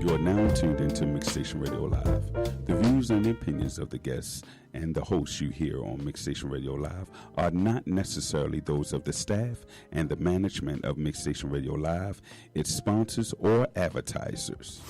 You are now tuned into Mix Station Radio Live. The views and opinions of the guests and the hosts you hear on Mix Station Radio Live are not necessarily those of the staff and the management of Mix Station Radio Live, its sponsors, or advertisers.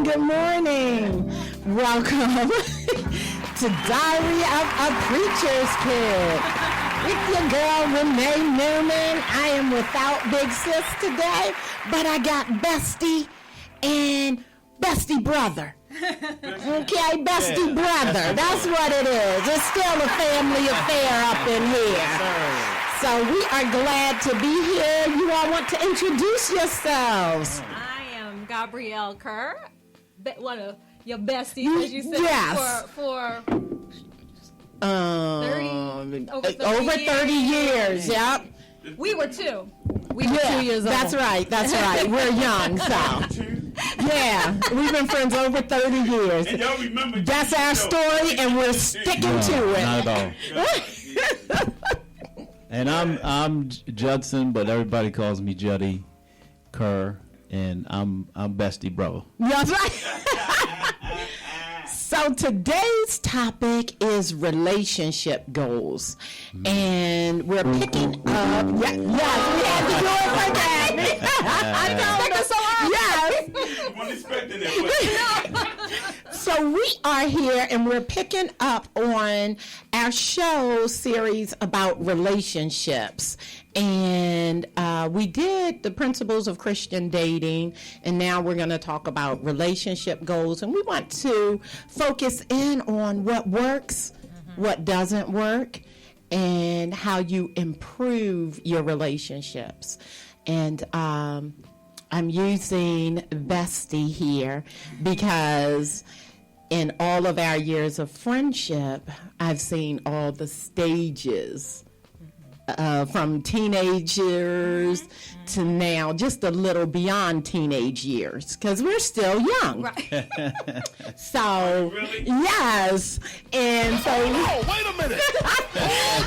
Good morning. Welcome to Diary of a Preacher's Kid. With your girl, Renee Newman. I am without Big Sis today, but I got Bestie and Bestie Brother. Okay, Bestie Brother. That's what it is. It's still a family affair up in here. So we are glad to be here. You all want to introduce yourselves. Gabrielle KERR, one of your besties, as you said, yes. for 30 years. Yep. We were 2. We were 2 years old. That's right. We're young, so. Yeah, we've been friends over 30 years. And y'all remember that's our story, and we're sticking to it. Not at all. And I'm JUDSON, but everybody calls me Juddy KERR. And I'm Bestie Brother. That's right. So today's topic is relationship goals. And we're picking up. Yes, we had to do it for that. I know. So yes. wasn't expecting that. So we are here and we're picking up on our show series about relationships. And we did the principles of Christian dating, and now we're going to talk about relationship goals. And we want to focus in on what works, what doesn't work, and how you improve your relationships. And I'm using Bestie here because in all of our years of friendship, I've seen all the stages. From teenagers to now, just a little beyond teenage years, because we're still young. Right. So, really? Yes. And so... Oh, wait a minute.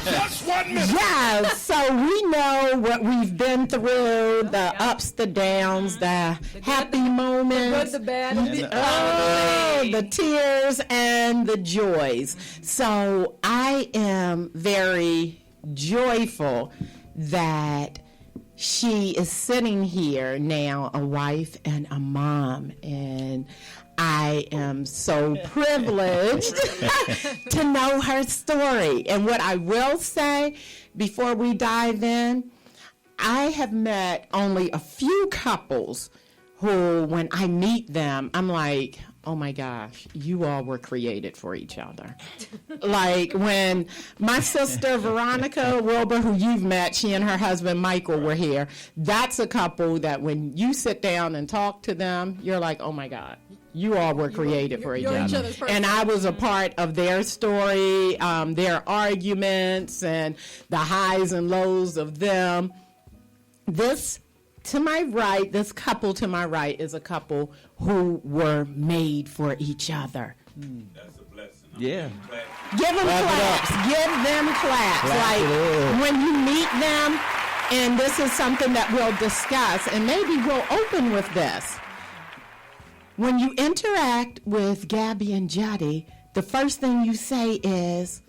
Just 1 minute. Yes. So we know what we've been through, the ups, the downs, the happy moments. The good, the bad, and the tears and the joys. So I am very joyful that she is sitting here now, a wife and a mom, and I am so privileged to know her story. And what I will say before we dive in, I have met only a few couples who, when I meet them, I'm like, oh my gosh, you all were created for each other. Like when my sister Veronica Wilbur, who you've met, she and her husband Michael were here. That's a couple that when you sit down and talk to them, you're like, oh my God, you all were created for each other. And I was a part of their story, their arguments and the highs and lows of them. This couple to my right is a couple who were made for each other. That's a blessing. Yeah. Give them claps. Give them claps. Like when you meet them, and this is something that we'll discuss, and maybe we'll open with this. When you interact with Gabby and Juddy, the first thing you say is,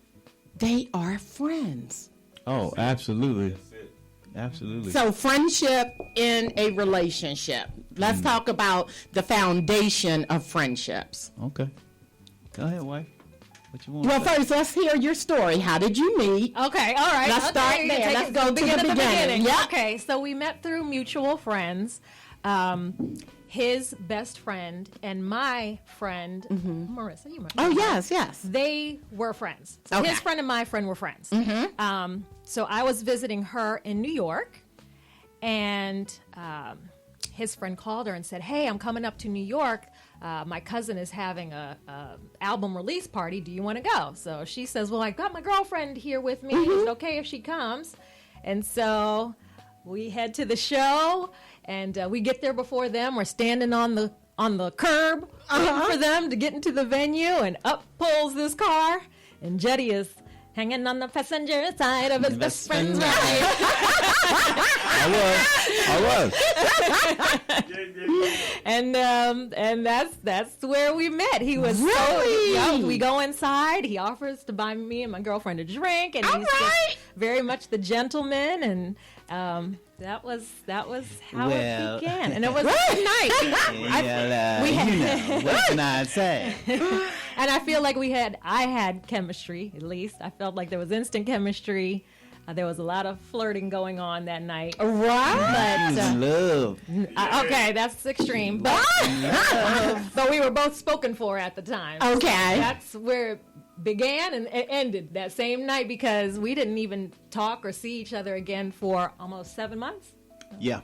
they are friends. Oh, absolutely. Absolutely. So friendship in a relationship. Let's talk about the foundation of friendships. Okay. Go ahead, wife. What you want? Well, first, let's hear your story. How did you meet? Okay, all right. Let's start there. Let's go to the beginning. Yep. Okay, so we met through mutual friends. His best friend and my friend, Marissa, you remember? Oh, yes. They were friends. So Okay. his friend and my friend were friends. So I was visiting her in New York, and his friend called her and said, "Hey, I'm coming up to New York. My cousin is having a album release party. Do you want to go?" So she says, "Well, I've got my girlfriend here with me. Is it okay if she comes?" And so we head to the show, and we get there before them. We're standing on the curb waiting for them to get into the venue, and up pulls this car, and Juddy is hanging on the passenger side of his best friend's ride. I was. And that's where we met. He was Really? we go inside. He offers to buy me and my girlfriend a drink, and he's just very much the gentleman. And that was how it began, and it was a good night. What can I say? And I feel like I had chemistry, at least. I felt like there was instant chemistry. There was a lot of flirting going on that night. Right. But, Love. okay, that's extreme. But, but we were both spoken for at the time. Okay. That's where it began and it ended that same night, because we didn't even talk or see each other again for almost 7 months. Yeah.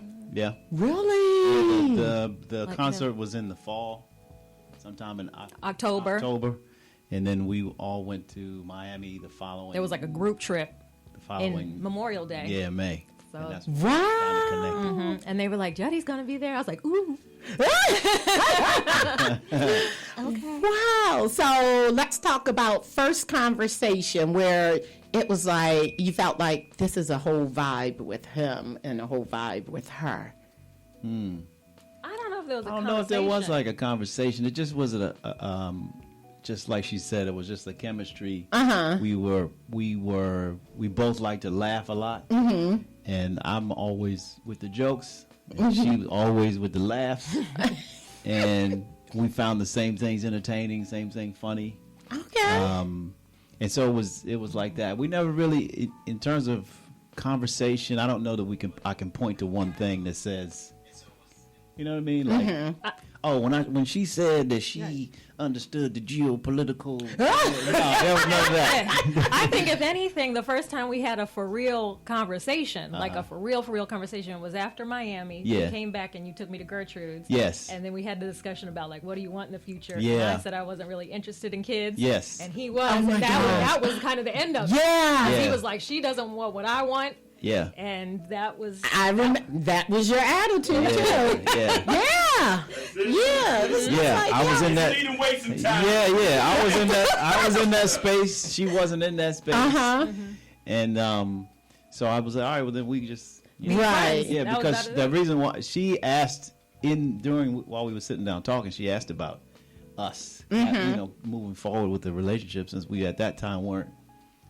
Really? The Like concert was in the fall, sometime in October. And then we all went to Miami the following. There was like a group trip the following in Memorial Day. Yeah, May. So- And that's Wow. And they were like, "Juddy's going to be there." I was like, "Ooh." Wow. So let's talk about first conversation where it was like you felt like this is a whole vibe with him and a whole vibe with her. I don't know if there was a I don't know if there was like a conversation. It just wasn't just like she said, it was just the chemistry. We both like to laugh a lot, and I'm always with the jokes, and she was always with the laughs, and we found the same things entertaining, same thing funny. Okay. And so it was like that. We never really, in terms of conversation, I don't know that I can point to one thing that says, you know what I mean? Like, when she said that she understood the geopolitical, no, there was none of that. I think if anything, the first time we had a for real conversation, like a for real conversation, was after Miami. Yeah. You came back and you took me to Gertrude's. Yes. And then we had the discussion about like, what do you want in the future? Yeah. And I said I wasn't really interested in kids. Yes. And he was. Oh my and that gosh. was kind of the end of it. Yeah. He Yeah. was like, she doesn't want what I want. Yeah. And that was. I remember that was your attitude too. Yeah. Yeah. Yeah. This is Yeah, like, I was in that. Need to waste some time. Yeah, I was in that space. She wasn't in that space. And so I was like, all right, well then we just Right. Yeah, That was because about the it. reason why she asked while we were sitting down talking, she asked about us, moving forward with the relationship, since we at that time weren't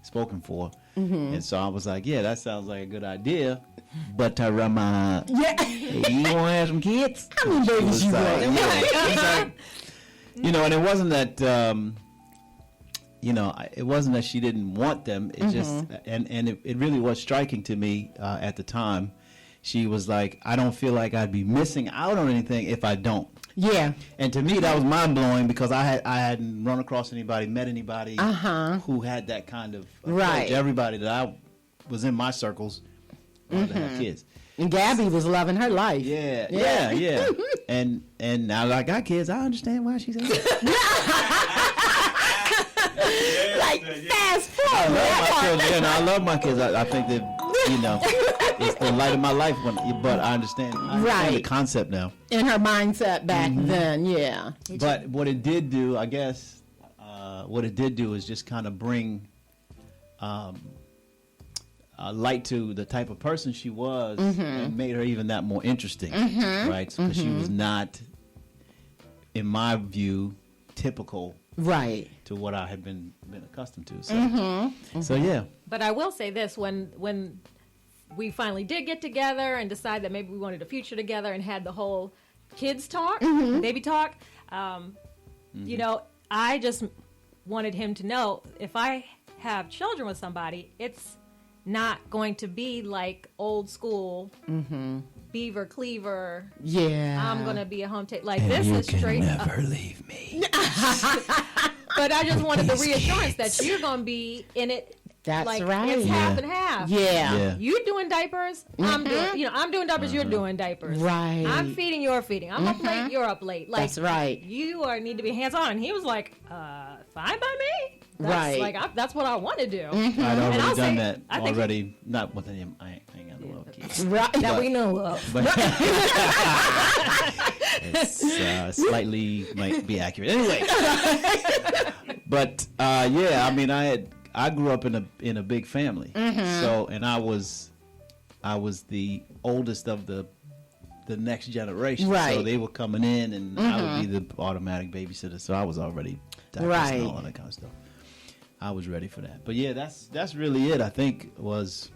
spoken for. And so I was like, yeah, that sounds like a good idea. But Tarama, Yeah. you want to have some kids? How many babies you want? And it wasn't that, it wasn't that she didn't want them. It just, and it really was striking to me at the time. She was like, I don't feel like I'd be missing out on anything if I don't. Yeah. And to me, that was mind blowing, because I hadn't run across anybody, met anybody who had that kind of approach. Right. Everybody that I was in my circles wanted to have kids. And Gabby was loving her life. Yeah. And now that I got kids, I understand why she's like fast forward. I love my kids. I think that it's the light of my life. But I understand the Right. concept now. In her mindset back then, yeah. But what it did do, I guess, is just kind of bring light to the type of person she was, and made her even that more interesting, right? Because she was not, in my view, typical Right. to what I had been accustomed to. So, so yeah. But I will say this: when we finally did get together and decide that maybe we wanted a future together and had the whole kids talk, baby talk, I just wanted him to know, if I have children with somebody, it's not going to be like old school beaver cleaver. Yeah. I'm gonna be a home like this is straight up. leave me. But I just wanted the reassurance that you're gonna be in it That's like, right. It's half and half. Yeah. You doing diapers? I'm doing diapers. You're doing diapers. Right. I'm feeding. You're feeding. I'm up late. You're up late. Like, That's right. You need to be hands on. And he was like, fine by me. That's Right. Like that's what I want to do. I'd already I'll done say- that I think already. Not with him. I ain't got no little kids. Right. That we know of. But it's slightly might be accurate. Anyway, but yeah, I mean, I grew up in a big family, so and I was the oldest of the next generation. Right. So they were coming in, and I would be the automatic babysitter. So I was already diapers and all that kind of stuff. I was ready for that. But yeah, that's really it. I think was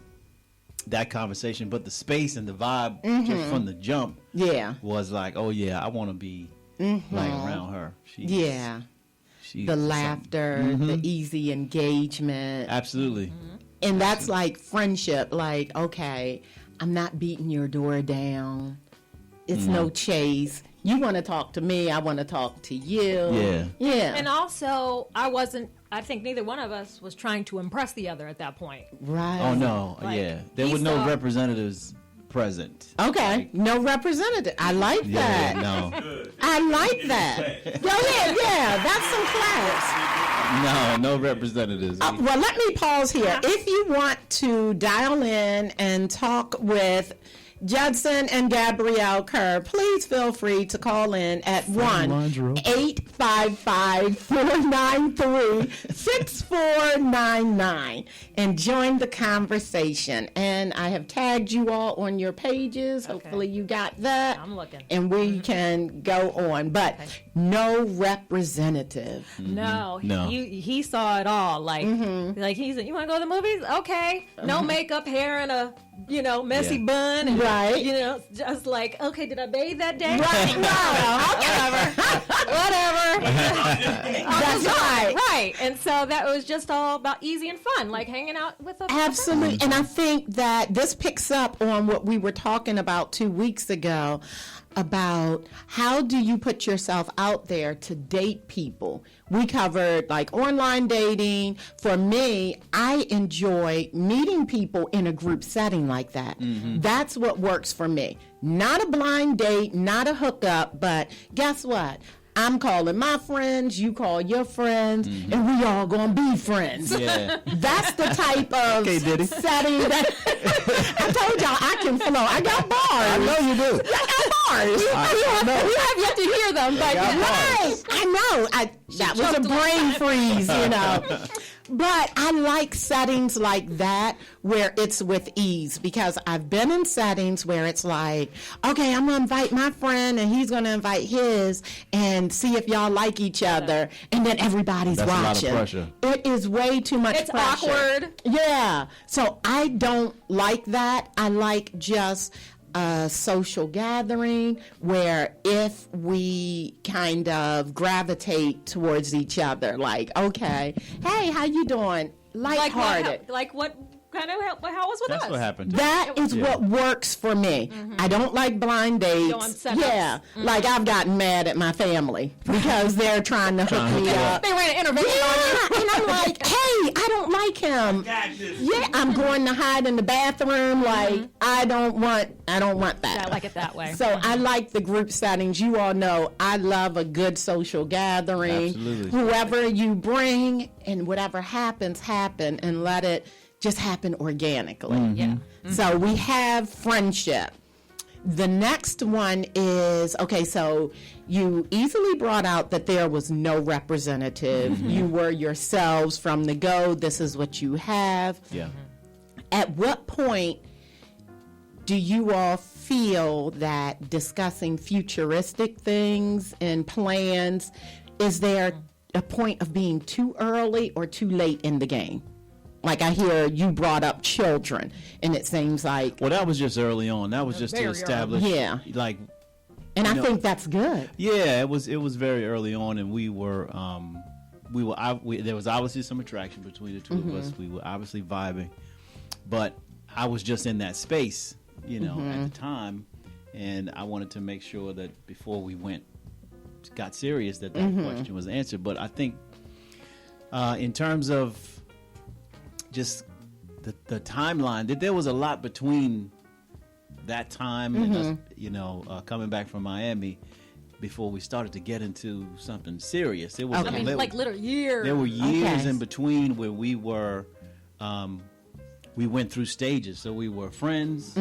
that conversation, but the space and the vibe just from the jump was like, oh yeah, I want to be like around her. She's the something. laughter, the easy engagement. Absolutely. And that's like friendship. Like, okay, I'm not beating your door down. It's no chase. You want to talk to me, I want to talk to you. Yeah. And also, I think neither one of us was trying to impress the other at that point. Right. Oh no, Like, yeah. There he were no saw- representatives present. Okay. Like, No representative. I like yeah, that. no, I like that. Go ahead. Yeah, that's some class. no representatives. Well, let me pause here. If you want to dial in and talk with Judson and Gabrielle Kerr, please feel free to call in at 1-855-493-6499 and join the conversation. And I have tagged you all on your pages. Hopefully you got that. I'm looking. And we can go on. But no representative. No, No. he saw it all. Like he said, you want to go to the movies? Okay. No makeup, hair, and a messy bun. And, Right. just like, okay, did I bathe that day? Right. Whatever. That's right. Right. And so that was just all about easy and fun, like hanging out with a Absolutely. And I think that this picks up on what we were talking about 2 weeks ago about how do you put yourself out there to date people. We covered like online dating. For me, I enjoy meeting people in a group setting like that. That's what works for me. Not a blind date, not a hookup, but guess what? I'm calling my friends, you call your friends, and we all gonna be friends. Yeah. That's the type of setting that I told y'all I can flow. I got bars. I know you do. I got bars. We have yet to hear them, but I know. That was a brain freeze, But I like settings like that where it's with ease, because I've been in settings where it's like, okay, I'm going to invite my friend and he's going to invite his and see if y'all like each other. And then everybody's That's watching. a lot of pressure. It is way too much It's pressure. awkward. Yeah. So I don't like that. I like just a social gathering where if we kind of gravitate towards each other, like, okay, hey, how you doing? Lighthearted. Like what kind of how was with That's us? what happened. That is what works for me. I don't like blind dates. Don't want setups. Yeah, like I've gotten mad at my family because they're trying to hook me up. They ran an intervention on you. Yeah, and I'm like, hey, I don't like him. Yeah, I'm going to hide in the bathroom. Like I don't want that. I like it that way. So I like the group settings. You all know I love a good social gathering. Absolutely. Whoever you bring and whatever happens, happen, and let it just happen organically. Yeah. So we have friendship. The next one is, okay, so you easily brought out that there was no representative. You were yourselves from the go. This is what you have. Yeah. At what point do you all feel that discussing futuristic things and plans, is there a point of being too early or too late in the game? Like I hear you brought up children, and it seems like, Well, that was just early on. That was just to Very early. establish, Yeah. like, and I know- think that's good. yeah, it was very early on, and there was obviously some attraction between the two of us. We were obviously vibing, but I was just in that space, at the time, and I wanted to make sure that before we got serious, that question was answered. But I think, in terms of just the timeline, that there was a lot between that time and us, coming back from Miami before we started to get into something serious. It was like literally years. There were years in between where we were, we went through stages. So we were friends.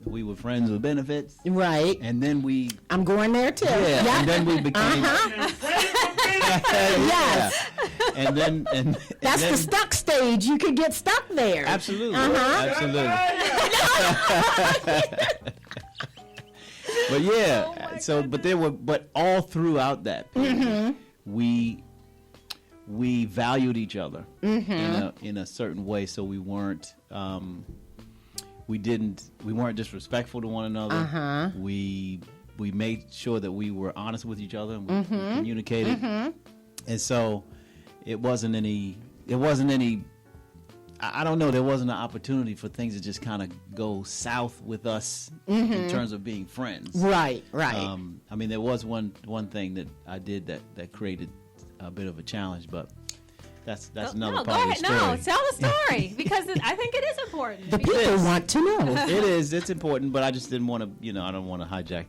We were friends with benefits. Right. And then I'm going there too. Yeah. And then we became. Yes. And then that's the stuck stage. You could get stuck there. Absolutely. Absolutely. But yeah, but all throughout that period, we valued each other in a certain way. So we weren't disrespectful to one another. We made sure that we were honest with each other and we communicated. And so it wasn't any. I don't know. There wasn't an opportunity for things to just kind of go south with us in terms of being friends. Right. I mean, there was one thing that I did that created a bit of a challenge, but that's another part of the story. No, tell the story because I think it is important. The people want to know. It is. It's important, but I just didn't want to. I don't want to hijack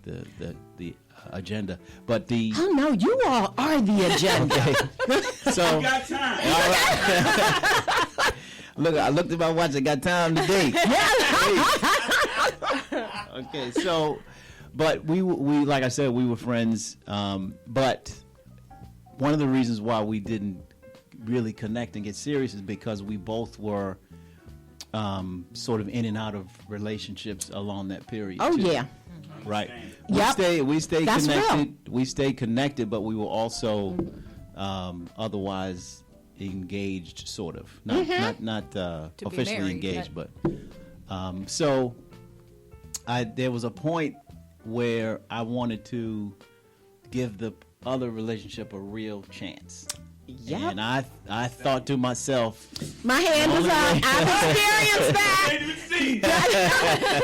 the agenda. But oh no, you all are the agenda. Okay. So You got time. Look, I looked at my watch. I got time today. Okay, so, but we like I said, we were friends. But one of the reasons why we didn't really connect and get serious is because we both were sort of in and out of relationships along that period. Oh too. yeah. Right. Yep. We stayed That's connected. real. We stayed connected, but we were also otherwise engaged, sort of. Not officially married, engaged, but so there was a point where I wanted to give the other relationship a real chance. Yep. And I thought to myself, My hand is up. I've experienced that.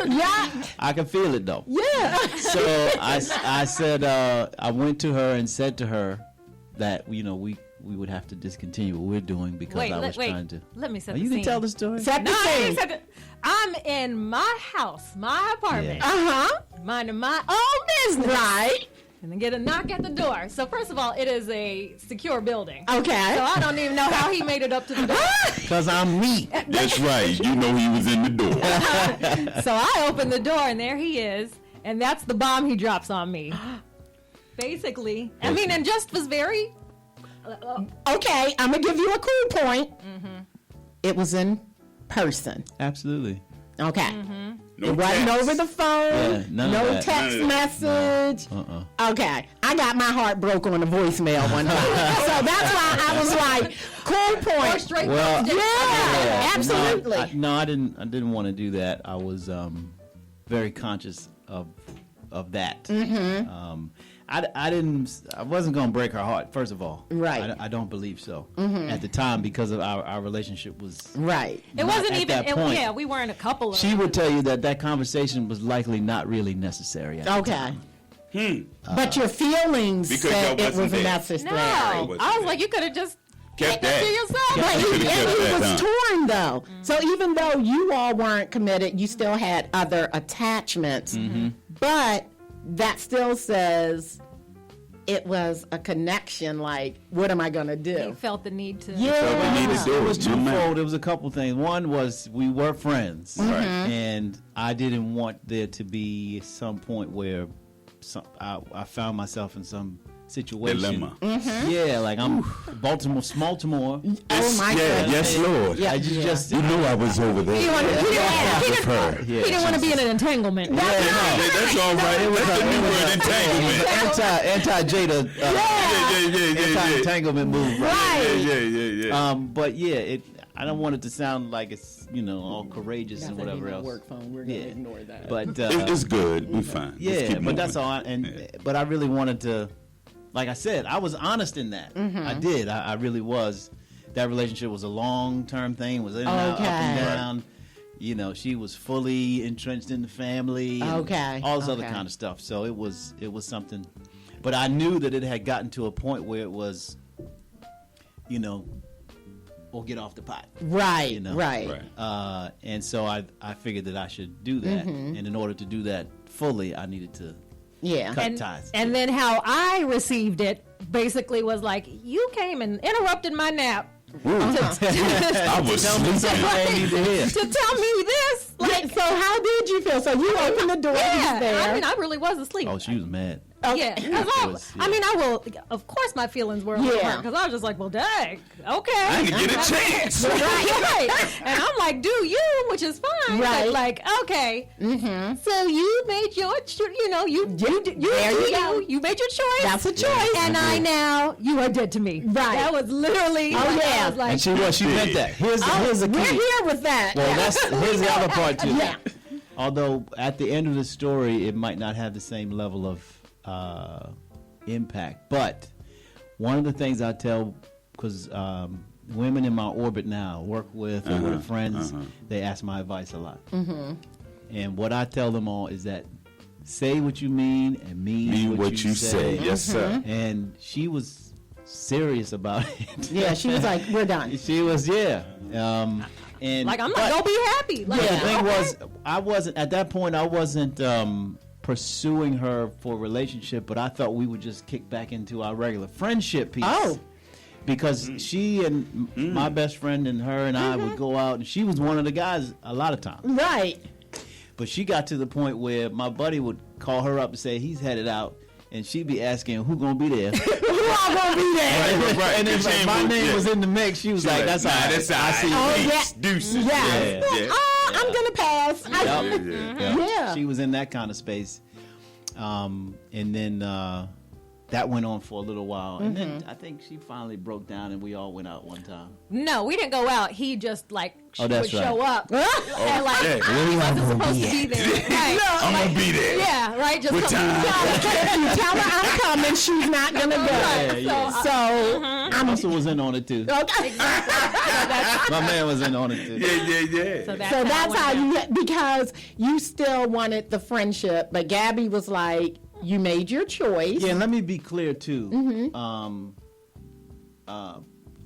Yeah. I can feel it though. Yeah. So I said, I went to her and said to her that we would have to discontinue what we're doing because I was trying to. Let me set Oh, the you scene. can tell the story. Set the scene. I'm in my house, my apartment, minding my own business. Right. And then get a knock at the door. So first of all, it is a secure building. Okay. So I don't even know how he made it up to the door. Because I'm me. That's right. You know he was in the door. So I open the door and there he is. And that's the bomb he drops on me. Basically. I mean, and just was very... Okay, I'm gonna give you a cool point. It was in person. Absolutely. Okay. No It wasn't text. over the phone. Yeah, none of no that. text None of message. Okay. I got my heart broke on a voicemail one time. So that's why I was like, cool Or point. straight Well, up to Yeah, absolutely. No, I didn't want to do that. I was very conscious of that. I wasn't going to break her heart, first of all. Right. I don't believe so at the time because of our relationship was Right. It wasn't at even, that point. yeah, we weren't a couple of She would tell you that conversation was likely not really necessary. At the Okay. time. But your feelings Because said y'all it was wasn't there. necessary. No. I was like, you could have just Kept taken it to that. yourself. But he, Could've and kept he that was down. torn though. So even though you all weren't committed, you still had other attachments. But that still says it was a connection. Like, what am I gonna He do? felt the need to. Yeah. Felt the need to do It was My man. twofold. It was a couple things. One was we were friends, and I didn't want there to be some point where I found myself in some situation. Dilemma. Yeah, like I'm Baltimore. Oh my goodness. Yes, Lord. Yeah. I just You know I was over there. He wanted- he didn't- with her. He didn't want to be in an entanglement. Yeah, that's all right. That's the new word, entanglement. anti Jada anti entanglement move. Yeah. But yeah, I don't want it to sound like it's all courageous and whatever else. Work phone. We're gonna Yeah. ignore that. But It's good. We fine. Let's yeah, keep but moving. that's all. But I really wanted to, like I said, I was honest in that. I did. I really was. That relationship was a long-term thing. Was in and out, up and Okay. down. She was fully entrenched in the family. And Okay, all this other okay. kind of stuff. So it was something. But I knew that it had gotten to a point where it was, or get off the pot. Right, You know? right. And so I figured that I should do that, and in order to do that fully, I needed to Yeah. cut ties. And then how I received it basically was like, you came and interrupted my nap. I was sleeping. To tell me this. Like, so how did you feel? So you opened the door, Yeah, he's there. I mean, I really was asleep. Oh, she was mad. Yeah, 'cause I mean, I will. Of course, my feelings were hurt because I was just like, "Well, dang, okay." I didn't get a chance. right. And I'm like, "Do you?" Which is fine. Right. But like, okay. Mm-hmm. So you made your, you made your choice. That's a choice. And I now, you are dead to me. Right. That was literally. Oh, yeah. I was like, And she meant that. Here's the We're key. here with that. Well, here's the other part too. Yeah. Although at the end of the story, it might not have the same level of impact. But one of the things I tell, because women in my orbit now, work with or with friends, they ask my advice a lot. And what I tell them all is that say what you mean and mean what you say. Yes, sir. And she was serious about it. Yeah, she was like, we're done. She was, and like, I'm not gonna be happy. Like, the thing was, I wasn't at that point. I wasn't pursuing her for a relationship, but I thought we would just kick back into our regular friendship piece. Oh. Because she and my best friend and her and I would go out, and she was one of the guys a lot of times. Right. But she got to the point where my buddy would call her up and say he's headed out, and she'd be asking who gonna be there. Who all gonna be there? Right. And then like, my name was in the mix. She was like, "That's all right. That's all I see you." right. Oh, yeah. Deuces. Yeah. I'm gonna pass. Yeah. She was in that kind of space. And then that went on for a little while. And then I think she finally broke down and we all went out one time. No, we didn't go out. He just like would that's right. show up and like he wasn't supposed to be there. Right. I'm gonna be there. Yeah, right. Just What come- time? If you tell her I'm coming, she's not gonna go. Yeah. So Russell was in on it too. okay. My man was in on it too. Yeah. So So that's it how went you down. because you still wanted the friendship, but Gabby was like, you made your choice. Yeah, and let me be clear too.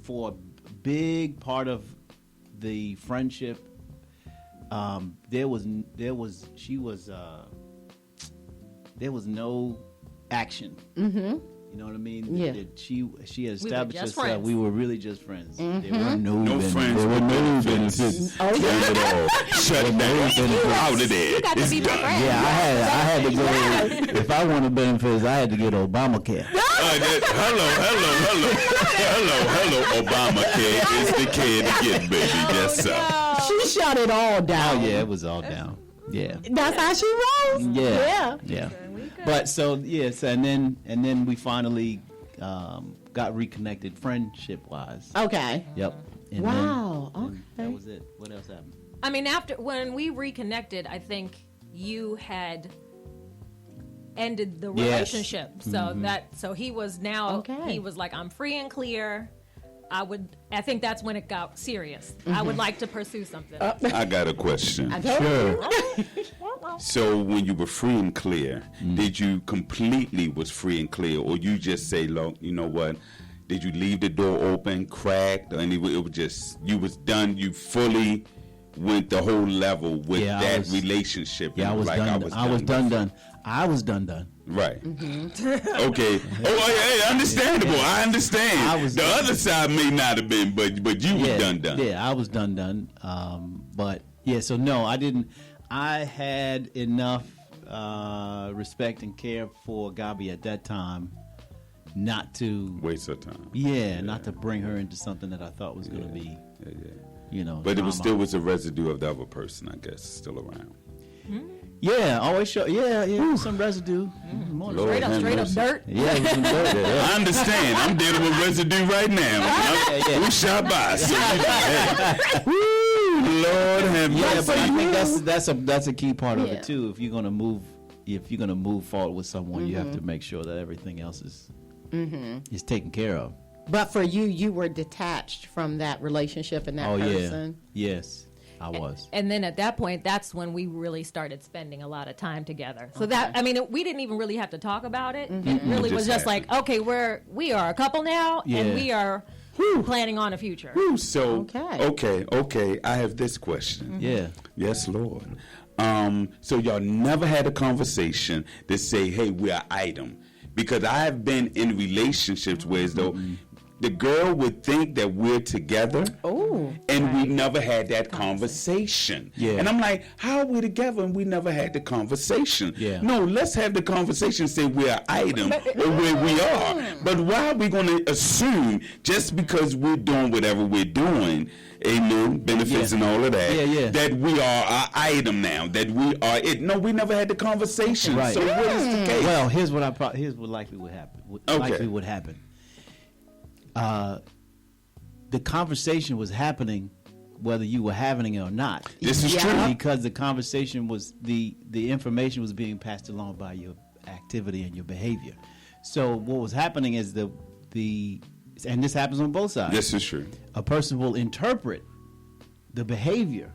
For a big part of the friendship, there was no action. You know what I mean? Yeah. She had were established just herself. friends. We were really just friends. There were No friends. There were with no benefits. benefits. Oh yeah. Shut it down. Out of there. You got to It's be my done. friend. Yeah, I had to go. If I wanted benefits, I had to get Obamacare. Hello. Obamacare is the care to get, baby. Yes, sir. She shut it all down. Oh yeah, it was all down. Yeah. That's how she rolls. Yeah. But so yes, and then we finally got reconnected friendship wise. Okay. Yep. And Wow. then Okay. that was it. What else happened? I mean, after when we reconnected, I think you had ended the Yes. relationship. So he was now Okay. he was like, I'm free and clear. I think that's when it got serious. I would like to pursue something. I got a question. I told you. So when you were free and clear, did you completely was free and clear, or you just say, look, you know what? Did you leave the door open, cracked, or it was just you was done? You fully went the whole level with that relationship. Yeah, I was done. I was done. Right. Okay. Oh, yeah, understandable. I understand. The other side may not have been, but you were done. Yeah, I was done. But yeah, so no, I didn't. I had enough respect and care for Gabi at that time not to waste her time. Yeah, not to bring her into something that I thought was going to be, you know. But drama. it still was a residue of the other person, I guess, still around. Yeah, always show. Yeah, some residue. More Lord straight have up mercy. dirt. Yeah, it was some dirt. I understand. I'm dealing with residue right now. Who shot by? So, Lord have mercy. Yeah, but I think that's a key part of it too. If you're gonna move forward with someone, you have to make sure that everything else is taken care of. But for you, you were detached from that relationship and that person. Yeah. Yes, I was. And then at that point, that's when we really started spending a lot of time together. So that, I mean, we didn't even really have to talk about it. It really was just like, okay, we are a couple now, and we are planning on a future. So, okay. I have this question. Yeah. Yes, Lord. So y'all never had a conversation to say, hey, we're an item. Because I've been in relationships where as though the girl would think that we're together, and we never had that conversation. Yeah. And I'm like, how are we together and we never had the conversation? Yeah. No, let's have the conversation, say we're an item or where we are. But why are we going to assume just because we're doing whatever we're doing, amen, benefits and all of that, that we are our item now, that we are it? No, we never had the conversation. Right. So what is the case? Well, here's what likely would happen. Likely would happen. The conversation was happening whether you were having it or not. This is true. Because the conversation was, the information was being passed along by your activity and your behavior. So what was happening is and this happens on both sides. This is true. A person will interpret the behavior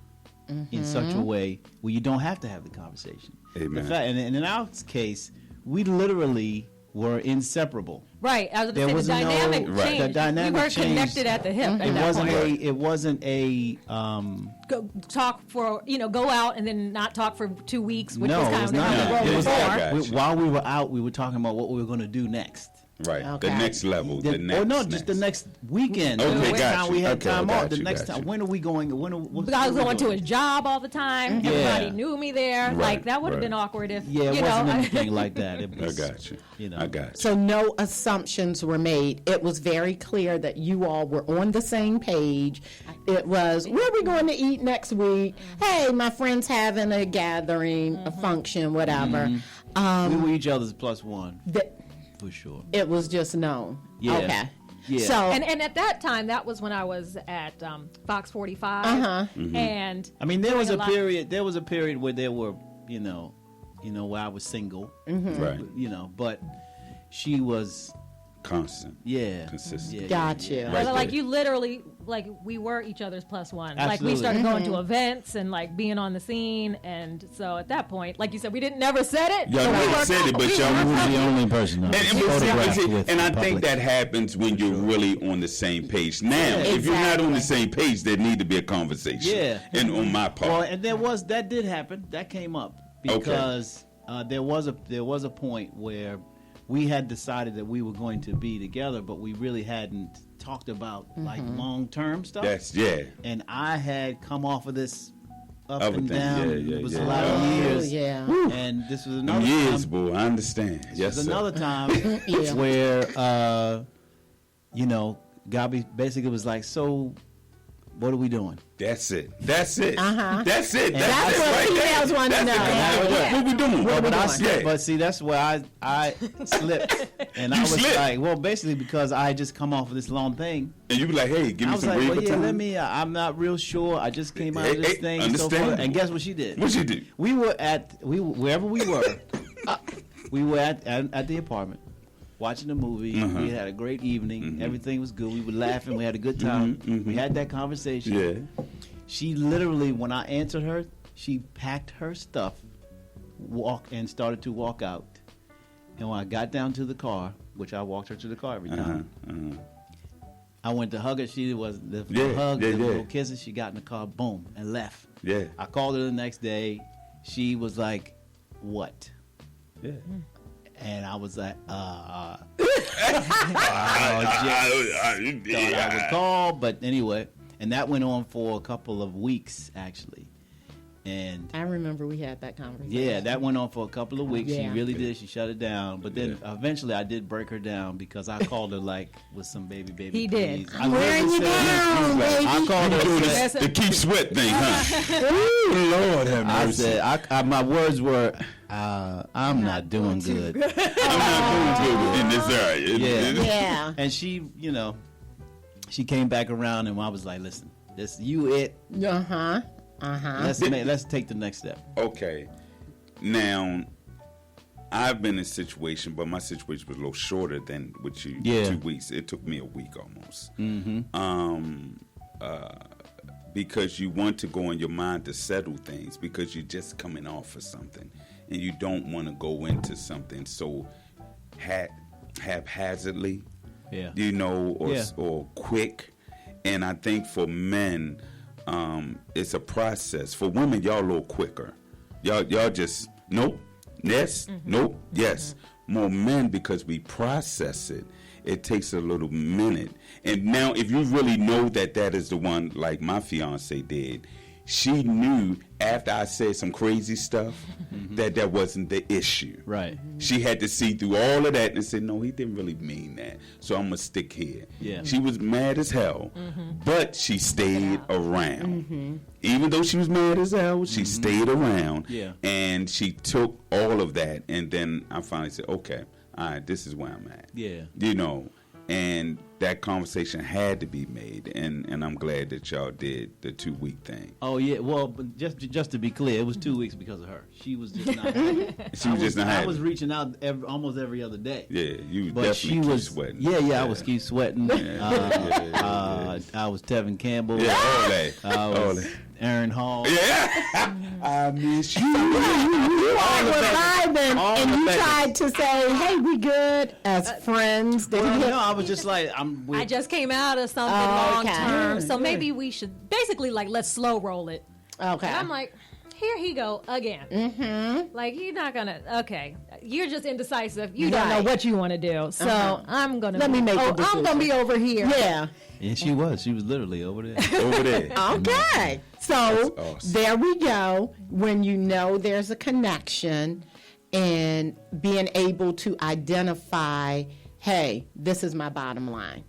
in such a way where you don't have to have the conversation. Amen. In fact, and in our case, we literally were inseparable. Right. I was There going to was say the dynamic no- right. changed. The dynamic we were changed. connected at the hip. At It that wasn't point. a. It wasn't a. Go talk for go out and then not talk for 2 weeks, which No, was it kind was of not. the road It was before. not. Gotcha. While we were out, we were talking about what we were going to do next. Right. Okay. The next level. The next. Or no, just the next weekend. Okay, the next got time you. we had Okay, time got off. The you, next got time. you. When are we going? Because I was going to a job all the time. Yeah. Everybody knew me there. Right, Like that would have right. been awkward if Yeah, it you wasn't know. anything like that. It I was, got you. I got you. So no assumptions were made. It was very clear that you all were on the same page. It was, where are we going to eat next week? Hey, my friend's having a gathering, a function, whatever. we were each other's plus one for sure. It was just known. Yeah. Okay. Yeah. So And at that time, that was when I was at Fox 45, and I mean, there was doing a lot- period. There was a period where there were, where I was single. Right. But she was, Constant. Consistent. Yeah, got you. Right. like there. you literally, like we were each other's plus one. Like we Absolutely. started going to events and like being on the scene, and so at that point, like you said, we didn't never said it. Y'all but we never were- said it, but we y'all were- was the only person I was photographed with and I in think public. that happens when you're really on the same page. Now, if you're not on the same page, there need to be a conversation. Yeah. And on my part. Well, and that did happen. That came up because there was a point where we had decided that we were going to be together, but we really hadn't talked about like long-term stuff. And I had come off of this up Other and thing, down. yeah, It was yeah. a lot of Oh, years. yeah. And this was Them another years, time. boy, I understand. Yes, There's sir. another time Yeah. where Gabi basically was like, "So, what are we doing?" That's it. That's it. Uh-huh. That's it. That's it what right there. females want to That's know. it. Yeah. What we doing? But see, that's where I slipped, and I was slipped? like, well, basically because I had just come off of this long thing. And you be like, hey, give I me was some like, raver well, yeah, time. let me. I'm not real sure. I just came out of this Hey, thing. So understandable. forth. And guess what she did? What you do? We were wherever we were. We were at the apartment. Watching the movie, we had a great evening. Everything was good. We were laughing. We had a good time. We had that conversation. Yeah. She literally, when I answered her, she packed her stuff, and started to walk out. And when I got down to the car, which I walked her to the car every time, I went to hug her. She was the hug, the little kisses. She got in the car, boom, and left. Yeah. I called her the next day. She was like, "What?" Yeah. And I was like, I thought I would call, but anyway, and that went on for a couple of weeks actually, and I remember we had that conversation. yeah, that went on for a couple of weeks. She Yeah. really did. She shut it down, but then eventually I did break her down because I called her like with some baby. He did. please. I Wearing literally you said- down, baby. I called her. doing and said- this, the keep sweat thing, huh? Ooh, Lord have I mercy. said, my words were, I'm not doing good. I'm not doing good in this area. Yeah. Yeah. And she, she came back around and I was like, listen, this you it. Uh-huh. Let's take the next step. Okay. Now, I've been in a situation, but my situation was a little shorter than with you. Yeah. 2 weeks. It took me a week almost. Mm-hmm. Because you want to go in your mind to settle things because you're just coming off of something and you don't want to go into something so haphazardly you know, or quick. And I think for men, it's a process. For women, y'all a little quicker. Y'all just, nope, yes, nope, yes. More men, because we process it, it takes a little minute. And now, if you really know that is the one, like my fiance did, she knew after I said some crazy stuff that wasn't the issue. Right. She had to see through all of that and say, no, he didn't really mean that. So I'm going to stick here. Yeah. She was mad as hell, but she stayed around. Even though she was mad as hell, she stayed around. Yeah. And she took all of that. And then I finally said, okay, all right, this is where I'm at. Yeah. You know, and that conversation had to be made, and I'm glad that y'all did the 2-week thing. Oh yeah, well, but just to be clear, it was 2 weeks because of her. She was just not. I was reaching out almost every other day. Yeah, you but definitely she was sweating. Yeah, I was keep sweating. Yeah. I was Tevin Campbell. Yeah, all that. I was Aaron Hall. Yeah, I miss you. You all were vibing, and you the tried to say, "Hey, we good as friends." Well, no, I was just like, I just came out of something long term, so maybe we should basically like let's slow roll it. Okay. And I'm like, here he go again. Like you're not gonna. Okay, you're just indecisive. You don't know what you want to do. So I'm gonna. Let me make a I'm decision. gonna be over here. Yeah. and she was literally over there. Over there. Okay. So awesome. there we go. When you know there's a connection and being able to identify, hey, this is my bottom line.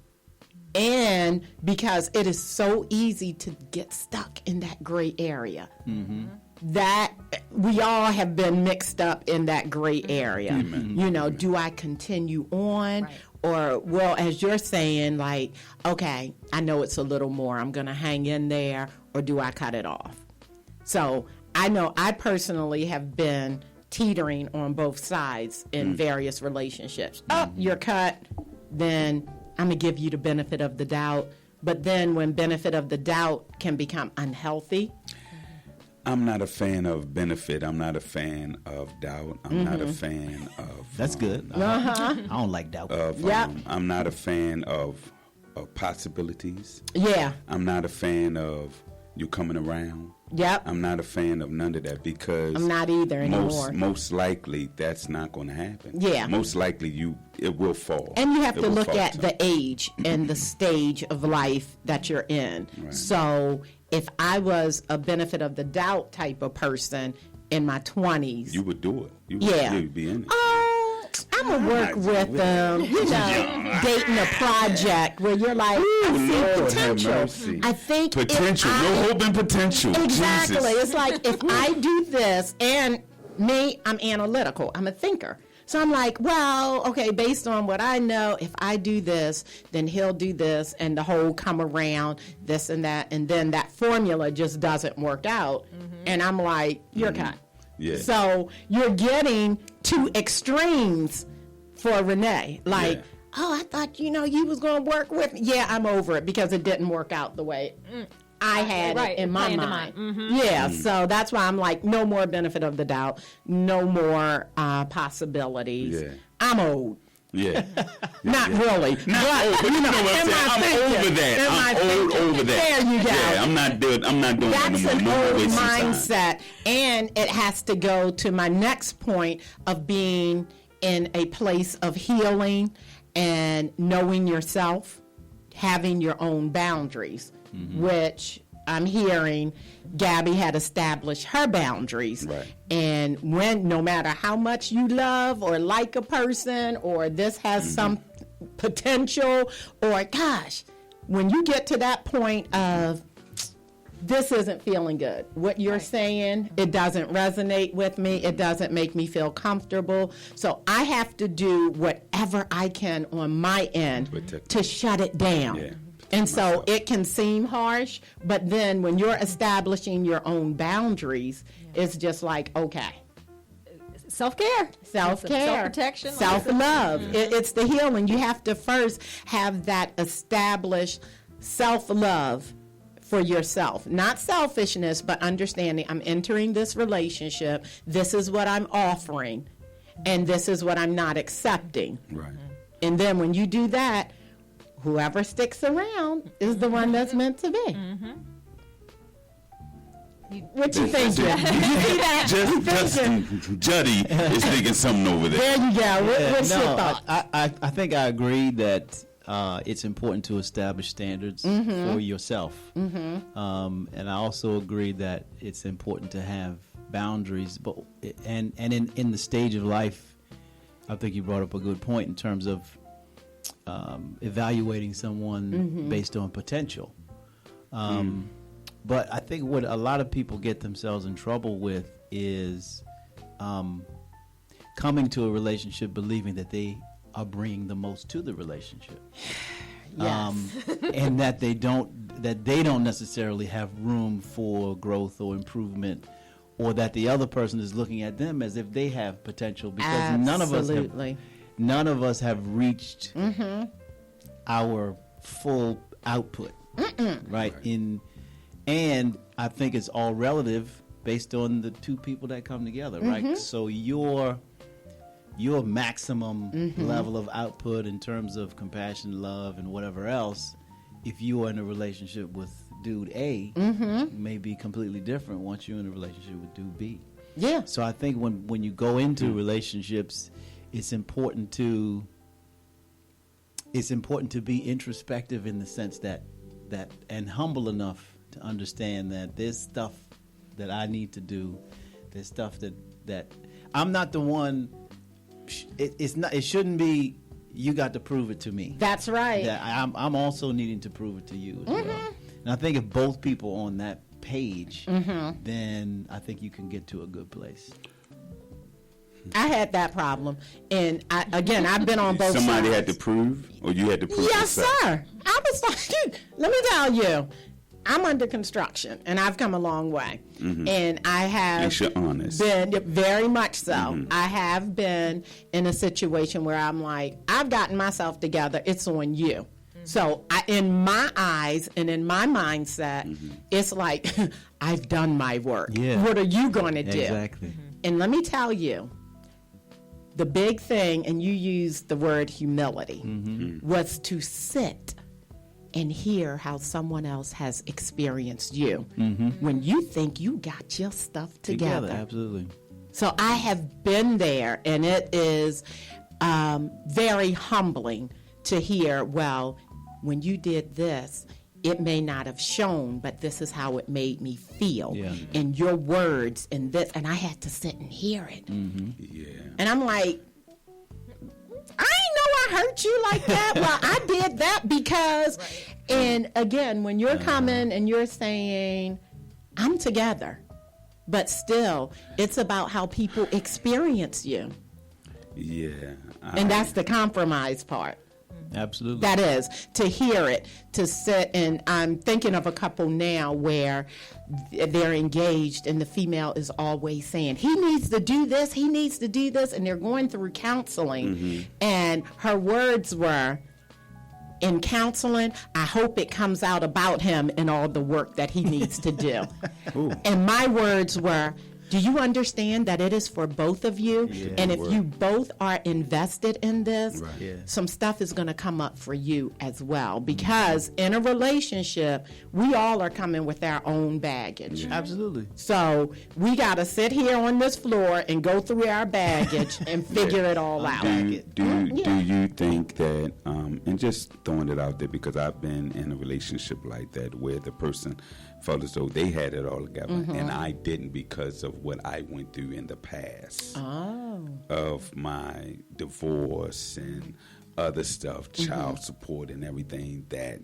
And because it is so easy to get stuck in that gray area. That we all have been mixed up in that gray area. You know, do I continue on? Right. Or, well, as you're saying, like, okay, I know it's a little more. I'm going to hang in there, or do I cut it off? So I know I personally have been teetering on both sides in various relationships. Oh, you're cut, then I'm going to give you the benefit of the doubt. But then when benefit of the doubt can become unhealthy. I'm not a fan of benefit. I'm not a fan of doubt. I'm not a fan of... That's good. I don't like doubt. I'm not a fan of possibilities. Yeah. I'm not a fan of you coming around. Yep. I'm not a fan of none of that because... I'm not either anymore. Most likely, that's not going to happen. Yeah. Most likely, it will fall. And you have It to will look fall at to- the age and the stage of life that you're in. Right. So if I was a benefit of the doubt type of person in my 20s, You would do it. You would be in it. I'm going to work with them, dating a project where you're like, I Lord see have potential. mercy. I think Potential. No hope in potential. Exactly. Jesus. It's like if I do this, and me, I'm analytical. I'm a thinker. So I'm like, well, okay, based on what I know, if I do this, then he'll do this, and the whole come around, this and that, and then that formula just doesn't work out. And I'm like, you're cut. Yeah. So you're getting two extremes for Renee. Like, Yeah. oh, I thought, you was going to work with me. Yeah, I'm over it because it didn't work out the way I had Right, it in my planned in mind. mind. Yeah, so that's why I'm like, no more benefit of the doubt, no more possibilities. Yeah. I'm old. Yeah. Not really. Not old, but you know what I'm saying? I'm over that. I'm over that. There you go. Yeah, I'm not doing That's that an no more. old Wasting time. mindset. And it has to go to my next point of being in a place of healing and knowing yourself, having your own boundaries, which I'm hearing Gabby had established her boundaries. Right. And no matter how much you love or like a person, or this has some potential, or gosh, when you get to that point of this isn't feeling good, what you're saying, it doesn't resonate with me, it doesn't make me feel comfortable, so I have to do whatever I can on my end to shut it down. Yeah. And so it can seem harsh, but then when you're establishing your own boundaries, it's just like, okay. Self-care. Self-care. Self-protection. Self-love. It's the healing. You have to first have that established self-love for yourself. Not selfishness, but understanding I'm entering this relationship. This is what I'm offering, and this is what I'm not accepting. Right. And then when you do that, whoever sticks around is the one that's meant to be. What you think? You see that? Just Juddy is thinking something over there. There you go. What's your thought? I think I agree that it's important to establish standards for yourself. And I also agree that it's important to have boundaries. But and in the stage of life, I think you brought up a good point in terms of evaluating someone based on potential. But I think what a lot of people get themselves in trouble with is coming to a relationship believing that they are bringing the most to the relationship. Yes. And that they don't necessarily have room for growth or improvement, or that the other person is looking at them as if they have potential, because none of us have reached our full output, right? And I think it's all relative based on the two people that come together, right? So your maximum level of output in terms of compassion, love, and whatever else, if you are in a relationship with dude A, may be completely different once you're in a relationship with dude B. Yeah. So I think when you go into relationships, it's important to be introspective in the sense that and humble enough to understand that there's stuff that I need to do. There's stuff that I'm not the one. It shouldn't be. You got to prove it to me. That's right. That I'm also needing to prove it to you as well. And I think if both people are on that page, then I think you can get to a good place. I had that problem, and I've been on both sides. Somebody had to prove, or you had to prove Yes, yourself? sir. I was like, let me tell you, I'm under construction, and I've come a long way. And I have You're honest. been, very much so. I have been in a situation where I'm like, I've gotten myself together. It's on you. So in my eyes and in my mindset, it's like, I've done my work. Yeah. What are you going to do? Exactly. And let me tell you, the big thing, and you used the word humility, was to sit and hear how someone else has experienced you when you think you got your stuff together. Absolutely. So I have been there, and it is very humbling to hear, well, when you did this, it may not have shown, but this is how it made me feel. Yeah. And your words and this, and I had to sit and hear it. Yeah. And I'm like, I ain't know I hurt you like that. Well, I did that because, and again, when you're coming and you're saying, I'm together, but still, it's about how people experience you. Yeah. And that's the compromise part. Absolutely. That is, to hear it, to sit, and I'm thinking of a couple now where they're engaged and the female is always saying, he needs to do this, he needs to do this, and they're going through counseling. And her words were, in counseling, I hope it comes out about him and all the work that he needs to do. And my words were, do you understand that it is for both of you? Yeah, and if you both are invested in this, some stuff is going to come up for you as well. Because in a relationship, we all are coming with our own baggage. Absolutely. So we got to sit here on this floor and go through our baggage and figure it all out. Do you think that, and just throwing it out there because I've been in a relationship like that where the person felt as though they had it all together and I didn't because of what I went through in the past of my divorce and other stuff, child support and everything that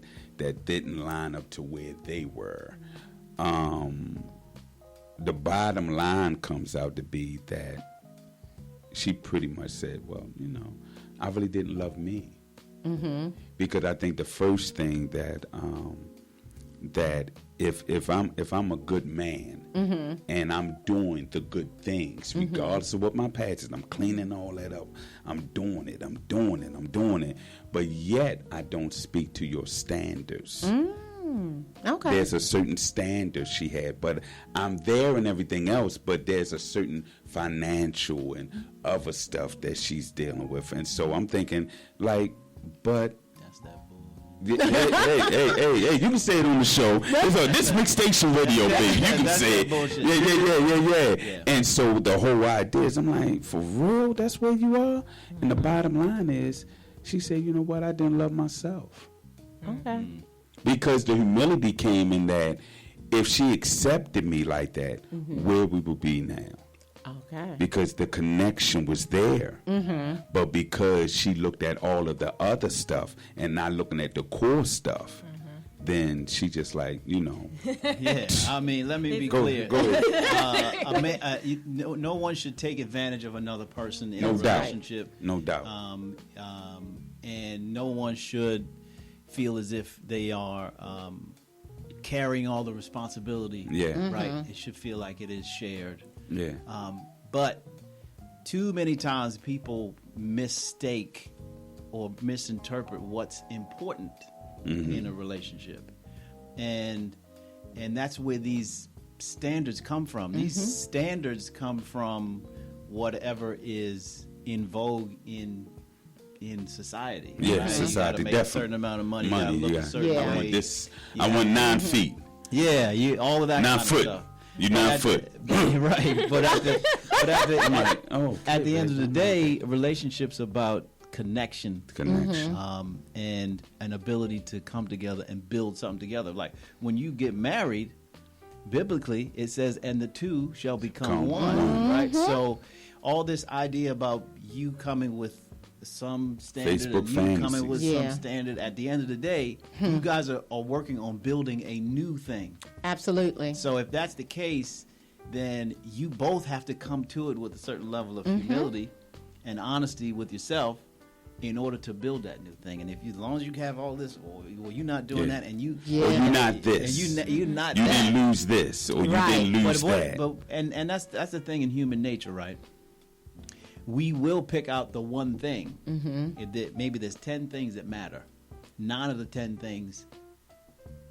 didn't line up to where they were. The bottom line comes out to be that she pretty much said, well, I really didn't love me. Because I think the first thing that if I'm a good man and I'm doing the good things, regardless of what my past is, I'm cleaning all that up. I'm doing it. But yet I don't speak to your standards. Okay. There's a certain standard she had, but I'm there and everything else, but there's a certain financial and other stuff that she's dealing with. And so I'm thinking, like, but That's that bull. Hey, you can say it on the show. This mixstation radio, baby. You can say it. Yeah. And so the whole idea is, I'm like, for real? That's where you are? And the bottom line is, she said, you know what? I didn't love myself. Okay. Because the humility came in that if she accepted me like that, where we would be now. Okay. Because the connection was there. But because she looked at all of the other stuff and not looking at the core stuff, then she just like, you know. Yeah, I mean, let me be clear. Go ahead. No one should take advantage of another person in a No doubt. relationship. No doubt. And no one should feel as if they are carrying all the responsibility. Yeah. Right? It should feel like it is shared. Yeah. But too many times people mistake or misinterpret what's important in a relationship, and that's where these standards come from. These standards come from whatever is in vogue in society. Yeah, right? society, You gotta make definitely. a certain amount of money. You gotta look a certain Yeah. I way. want this. You I want gotta- 9 feet. Yeah, all of that 9 kind foot. of stuff. You But 9 at foot. the- right, but Oh, at the end of the day, relationships about connection, connection. and an ability to come together and build something together. Like when you get married, biblically it says, "And the two shall become one." Right. So, all this idea about you coming with some standard Facebook and you fantasy. coming with Yeah. some standard, at the end of the day, you guys are working on building a new thing. Absolutely. So if that's the case, then you both have to come to it with a certain level of humility and honesty with yourself in order to build that new thing. And if you, as long as you have all this, or you're not doing Yeah. that, and you, Yeah. Or you're not this. and you're not You that. didn't lose this, or you Right. didn't lose that. And that's the thing in human nature, right? We will pick out the one thing. Maybe there's 10 things that matter. 9 of the 10 things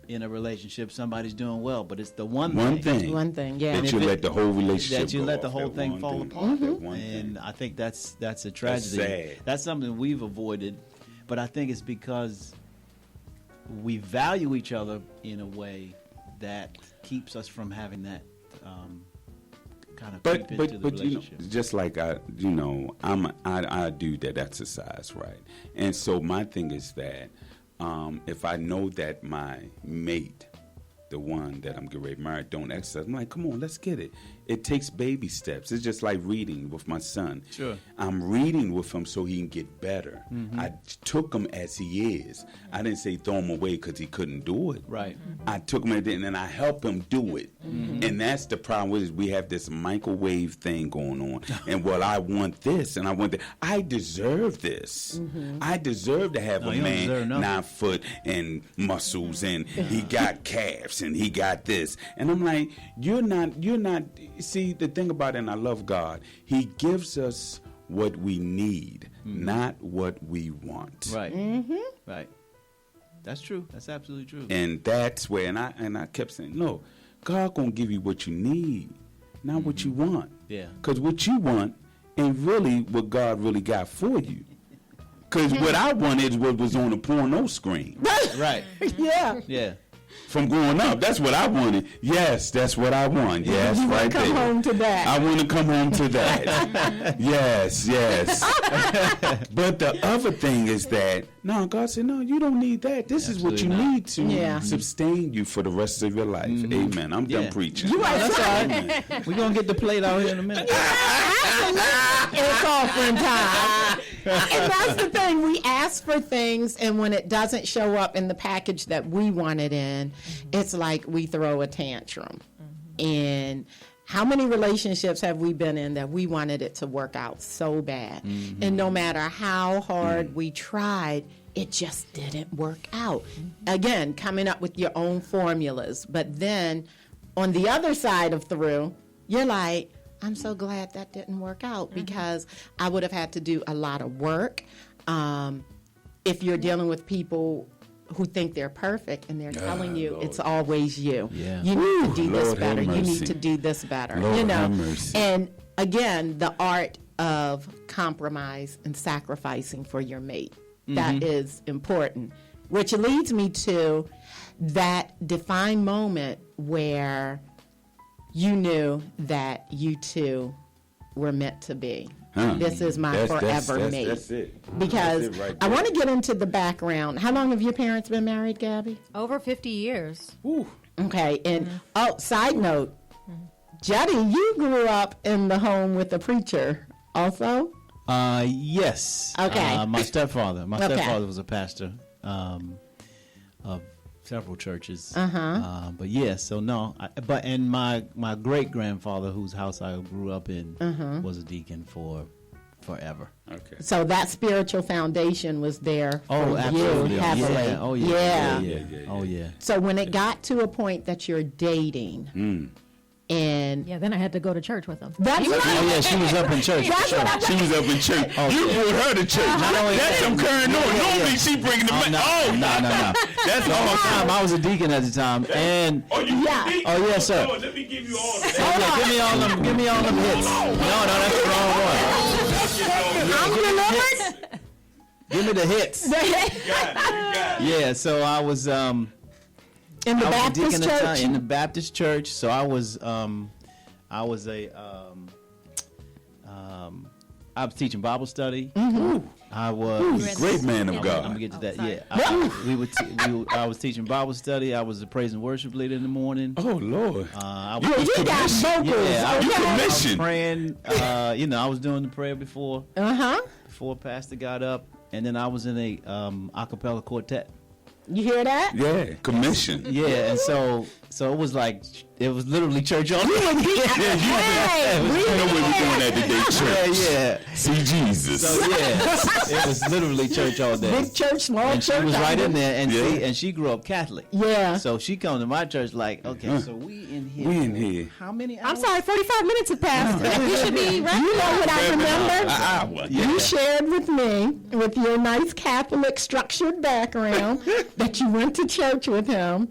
in a relationship, somebody's doing well, but it's the one thing. One thing, yeah. That And you if let the whole relationship that you go let the off, whole that thing one fall thing. apart. That one And thing. I think that's a tragedy. sad. That's something we've avoided, but I think it's because we value each other in a way that keeps us from having that kind of creep into the But you know, relationship. just like I do that exercise, right? And so my thing is that if I know that my mate, the one that I'm getting ready to marry, don't exercise, I'm like, come on, let's get it. It takes baby steps. It's just like reading with my son. Sure. I'm reading with him so he can get better. I took him as he is. I didn't say throw him away because he couldn't do it. Right. I took him and then I helped him do it. And that's the problem with it. We have this microwave thing going on. And well, I want this and I want that. I deserve this. I deserve to have No, a you don't deserve man nothing. 9 foot and muscles and he got calves and he got this. And I'm like, you're not, see, the thing about it, and I love God, he gives us what we need, not what we want. Right. Right. That's true. That's absolutely true. And that's where, and I kept saying, no, God gonna give you what you need, not what you want. Yeah. Because what you want ain't really what God really got for you. Because what I wanted is what was on the porno screen Right. Yeah. Yeah. from growing up. That's what I wanted. Yes, that's what I want. Yes, You wanna right come there. home to that. I want to come home to that. Yes. But the other thing is that, no, God said, no, you don't need that. This is what you Absolutely not. need to Yeah. sustain you for the rest of your life. Amen. I'm done Yeah. preaching. You are That's all right. Amen. We're going to get the plate out here in a minute. It's offering time. And that's the thing. We ask for things, and when it doesn't show up in the package that we want it in, it's like we throw a tantrum. And how many relationships have we been in that we wanted it to work out so bad? And no matter how hard we tried, it just didn't work out. Again, coming up with your own formulas. But then on the other side of through, you're like, I'm so glad that didn't work out because I would have had to do a lot of work. If you're dealing with people who think they're perfect and they're telling you Lord. it's always you. Yeah. You need to do this Lord have better. You mercy. need to do this better. Lord you know. have mercy. And again, the art of compromise and sacrificing for your mate. That is important. which leads me to that defined moment where you knew that you two were meant to be. This is my forever mate. That's it. Because That's it right I there. want to get into the background. How long have your parents been married, Gabby? Over 50 years. Ooh. Okay, and side note, Judy, you grew up in the home with a preacher also? Yes. Okay. My stepfather. My Okay. stepfather was a pastor of several churches. But yeah, so no. And my great grandfather, whose house I grew up in, was a deacon for forever. Okay. So that spiritual foundation was there for Oh, absolutely. you heavily. Yeah. Oh yeah. Yeah. Oh yeah. So when it got to a point that you're dating, and Yeah, then I had to go to church with him. that's Oh right. yeah, she was up in church. for sure. She was up in church. You brought her to church. Not only That's that- some current noise. Normally she bringing the man. Oh, No. that's The whole awesome. time I was a deacon at the time, and Oh, you Yeah. did? Oh, yes, sir. Lord, let me give you all that. yeah, give me all them hits. No, that's the wrong one. I'm delivered. Give me the hits. You got it. Yeah, so I was In the I was a Baptist deacon at the time church. in the Baptist church. So I was teaching Bible study. I was Great man of I'm God. gonna get to that. sorry. Yeah, I was teaching Bible study. I was the praise and worship leader in the morning. Oh, Lord. I You was You got commissioned. vocals. Yeah, I was- You okay. commissioned. praying. I was doing the prayer before Pastor got up, and then I was in a acapella quartet. You hear that? Yeah, commission. Yeah, and so it was literally church on. Hey, You know what we're doing at the day church. Yeah. See Jesus. So yeah, it was literally church all day. Big church, small And she church. was right in there, and Yeah. and she grew up Catholic. Yeah. So she come to my church like, okay, so we in here. We in for here. How many I'm hours? sorry, 45 minutes have passed. We should be right. You know what I remember? Hour. You shared with me, with your nice Catholic structured background, that you went to church with him,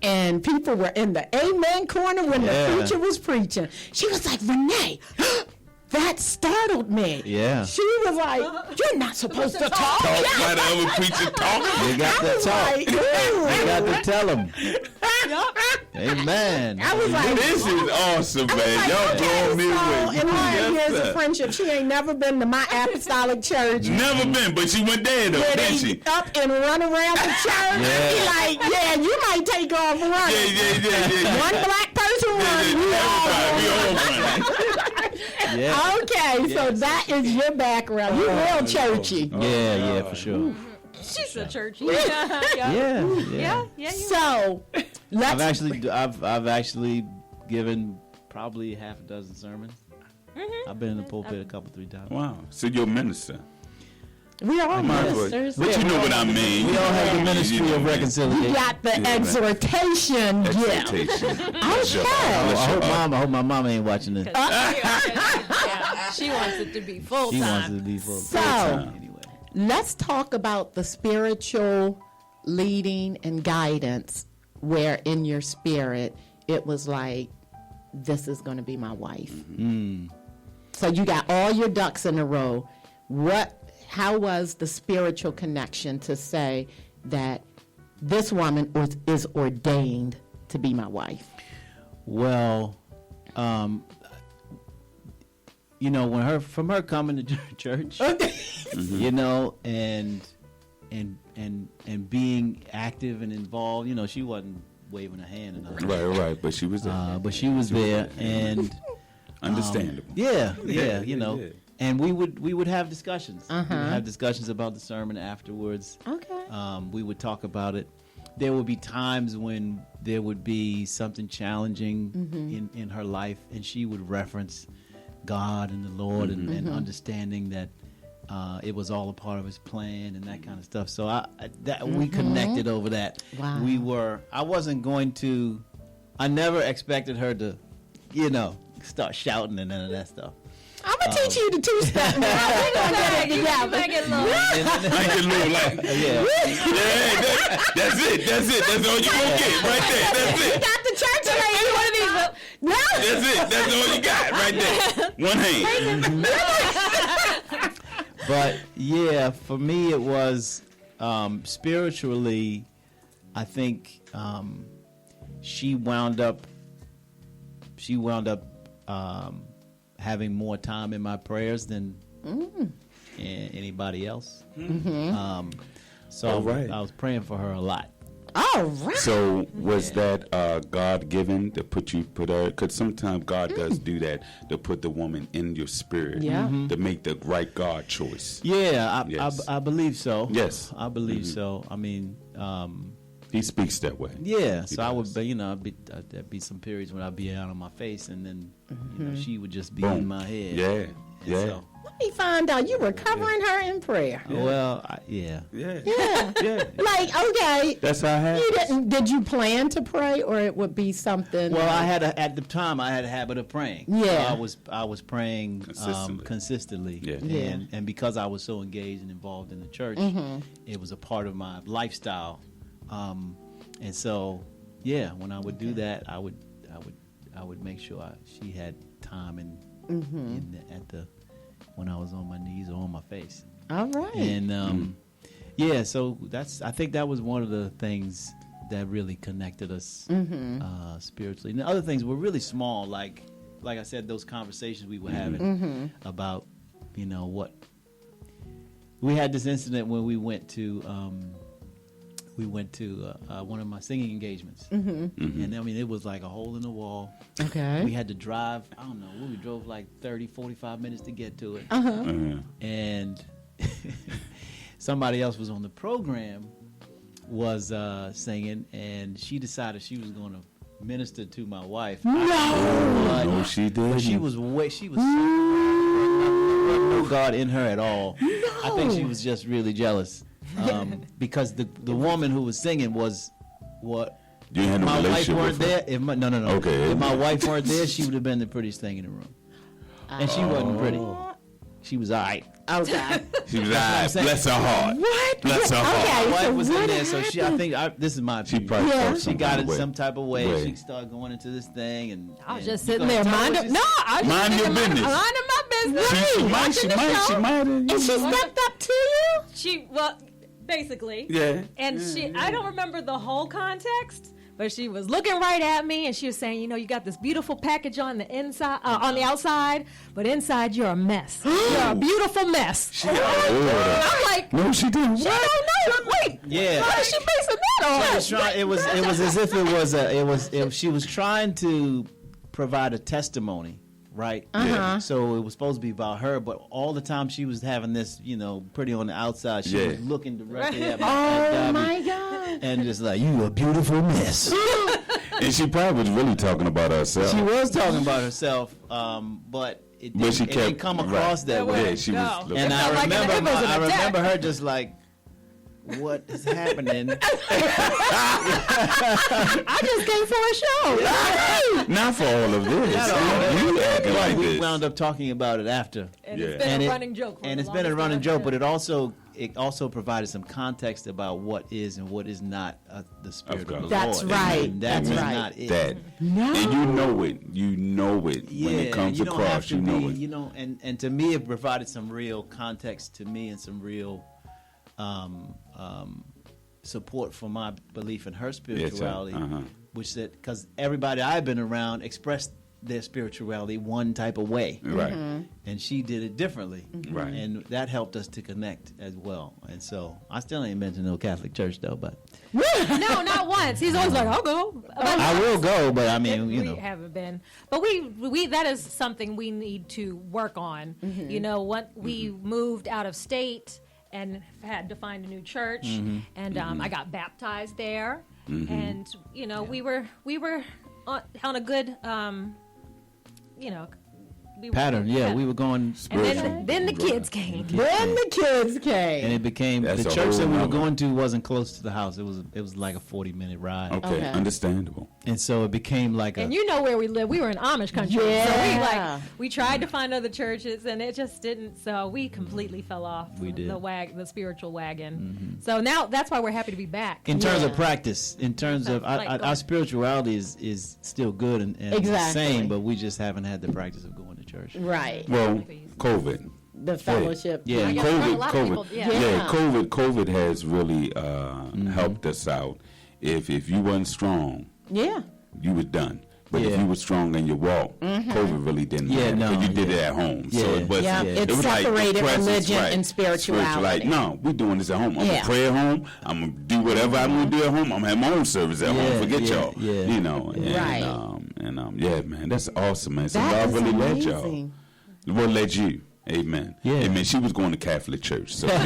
and people were in the amen corner when Yeah. the preacher was preaching. She was like, Renee, that startled me. Yeah. She was like, you're not supposed to talk. Talk by the other preacher talking. You got I to was talk. like, You ooh. got to tell them. Amen. I was like, This is awesome, man. Y'all blowing me away. in 100 Yes, years sir. of friendship, she ain't never been to my apostolic church. Never been, but she went there though, Where didn't they she? up and run around the church. Yeah. Be like, yeah, you might take off running. Yeah. One black person runs, we all Everybody, we all running. Yeah. Okay, so that is your background. You real churchy. Yeah, for sure. She's a churchy. Yeah. Yeah. You So let's I've actually given probably half a dozen sermons. I've been in the pulpit a couple, 3 times. Wow. So you're a minister. we all ministers. But you know what I mean. We all have the ministry You know of what I mean. You reconciliation. got the Yeah, right. exhortation gift. Exhortation. Okay. I hope my mama ain't watching this. She wants it to be full She wants it time. to be full. So Anyway. let's talk about the spiritual leading and guidance where in your spirit it was like, this is going to be my wife. So you got all your ducks in a row. How was the spiritual connection to say that this woman is ordained to be my wife? Well, from her coming to church, and being active and involved, she wasn't waving her hand and all that. Right. But she was there. But she was there, and Understandable. yeah, Yeah. and we would have discussions. We would have discussions about the sermon afterwards. Okay. We would talk about it. There would be times when there would be something challenging in her life, and she would reference God and the Lord and understanding that it was all a part of His plan and that kind of stuff. So we connected over that. Wow. I never expected her to, start shouting and none of that stuff. I'm going to teach you the two-step now. We're going to get it together. Make it low. Like a little like, Yeah. that's it. That's all you gonna get right there. That's You it. got the church lady. One of these. No. That's it. That's all you got right there. One hand. But yeah, for me it was spiritually, I think she wound up having more time in my prayers than anybody else. So right. I was praying for her a lot. All right. So was that God given to put her? Because sometimes God does do that, to put the woman in your spirit, Yeah. to make the right God choice. Yeah, Yes. I believe so. Yes. I believe so. I mean, He speaks that way. yeah. He So I would, does. but there'd be some periods when I'd be out on my face, and then she would just be Boom. in my head. Yeah, And yeah. so- Let me find out you were covering her in prayer. well, yeah. Yeah. Yeah. Yeah. Like, okay. That's how I had You it. did you plan to pray, or it would be something? Well, at the time I had a habit of praying. Yeah. So I was praying consistently. Yeah. Yeah. And because I was so engaged and involved in the church, it was a part of my lifestyle. And so, yeah, when I would do that, I would make sure she had time when I was on my knees or on my face. All right. And yeah, so I think that was one of the things that really connected us spiritually. And the other things were really small, like I said, those conversations we were having about, what we had this incident when we went to one of my singing engagements, and I mean it was like a hole in the wall. Okay. We had to drive. I don't know. We drove like 30, 45 minutes to get to it, and somebody else was on the program, was singing, and she decided she was going to minister to my wife. No, she did. But she was no God in her at all. I think she was just really jealous. Because the woman who was singing was what You had no my wife relationship weren't with her? there. No. Okay. If my wife weren't there, she would have been the prettiest thing in the room, and she wasn't pretty. She was all right. Okay. She was what I'm saying. bless her heart. What? Bless her heart. Okay. My wife so was what in there, so I happened? think this is my She opinion. probably Yeah. felt She some got kind it of way. some type of way. Way. She started going into this thing, and I was and just you sitting gonna there, tell her minding what you- I was Mind just your minding business. my business. She might have. And she stepped up to you? Well, basically. Yeah. And I don't remember the whole context, but she was looking right at me and she was saying, you got this beautiful package on the inside, on the outside, but inside you're a mess. You're a beautiful mess. I'm like, No, she didn't. she don't know. Wait, Yeah. what is she basing that on? She was trying, it was as if she was trying to provide a testimony, right? Yeah. So it was supposed to be about her, but all the time she was having this, pretty on the outside. She Yeah. was looking directly at Oh Gabby, my God. and just like, you a beautiful mess. And she probably was really talking about herself. She was talking about herself, but it But she didn't kept come across right. that That way. Yeah, she was. No. looking- And felt like it was an I attack. remember her just like, what is happening? I just came for a show. Not for all of this. Not all You acting like we this. wound up talking about it after. And Yeah. it's been And a it- running joke. For And the it's been a longest running time. joke, but it also provided some context about what is and what is not the spirit of God. the That's Lord. right. And that That's was right. not it. That. No. And you know it. You know it. Yeah, when it comes you don't have across, to you know be, it. and to me, it provided some real context to me and some real support for my belief in her spirituality, which said, because everybody I've been around expressed their spirituality one type of way, Right. and she did it differently, Right. and that helped us to connect as well. And so I still ain't been to no Catholic church though, but No, not once. He's always like, I'll go. I will go. But I mean, we haven't been, but we that is something we need to work on. What we moved out of state and had to find a new church, and I got baptized there, and we were on a good we were- pattern. Yeah, we were going. And then the kids came. Then the kids came. And it became That's the a church whole that we were nother- going to wasn't close to the house. It was like a 40-minute ride, Okay. Okay. Understandable. and so it became like a. And you know where we live. We were in Amish country. Yeah. So we tried to find other churches and it just didn't. So we completely fell off We did. the spiritual wagon. So now that's why we're happy to be back. in terms of Yeah. practice, in terms of Like our going- spirituality is still good and the Exactly. same, but we just haven't had the practice of going to church. Right. Well, COVID. the fellowship. Yeah. I guess for a lot of people, COVID has really helped us out. If you wasn't strong, you was done. But if you were strong in your walk, COVID really didn't matter because you did it at home. So it wasn't. It was separated like religion and spirituality. Like, no, we're doing this at home. I'm gonna pray at home. I'm gonna do whatever I'm gonna do at home. I'm gonna have my own service at home. Forget y'all. Yeah. You know. And, yeah, man, that's awesome, man. So God really led y'all. What led you? Amen. Yeah. Amen. She was going to Catholic church. So, I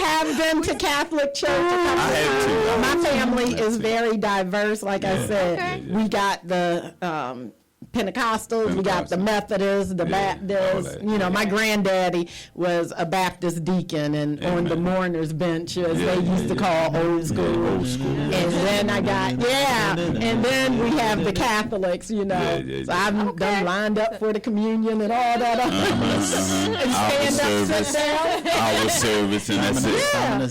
have been to Catholic church. I have too. My family is very diverse. Like I said, we got the Pentecostals, we got the Methodists, the Baptists. You know, my granddaddy was a Baptist deacon and on the mourner's bench, as they used to call old school. Old school. And then I got, and then we have the Catholics, you know. So I've done lined up for the communion and all that. And stand up, sit down. Our service, and that's it. I'm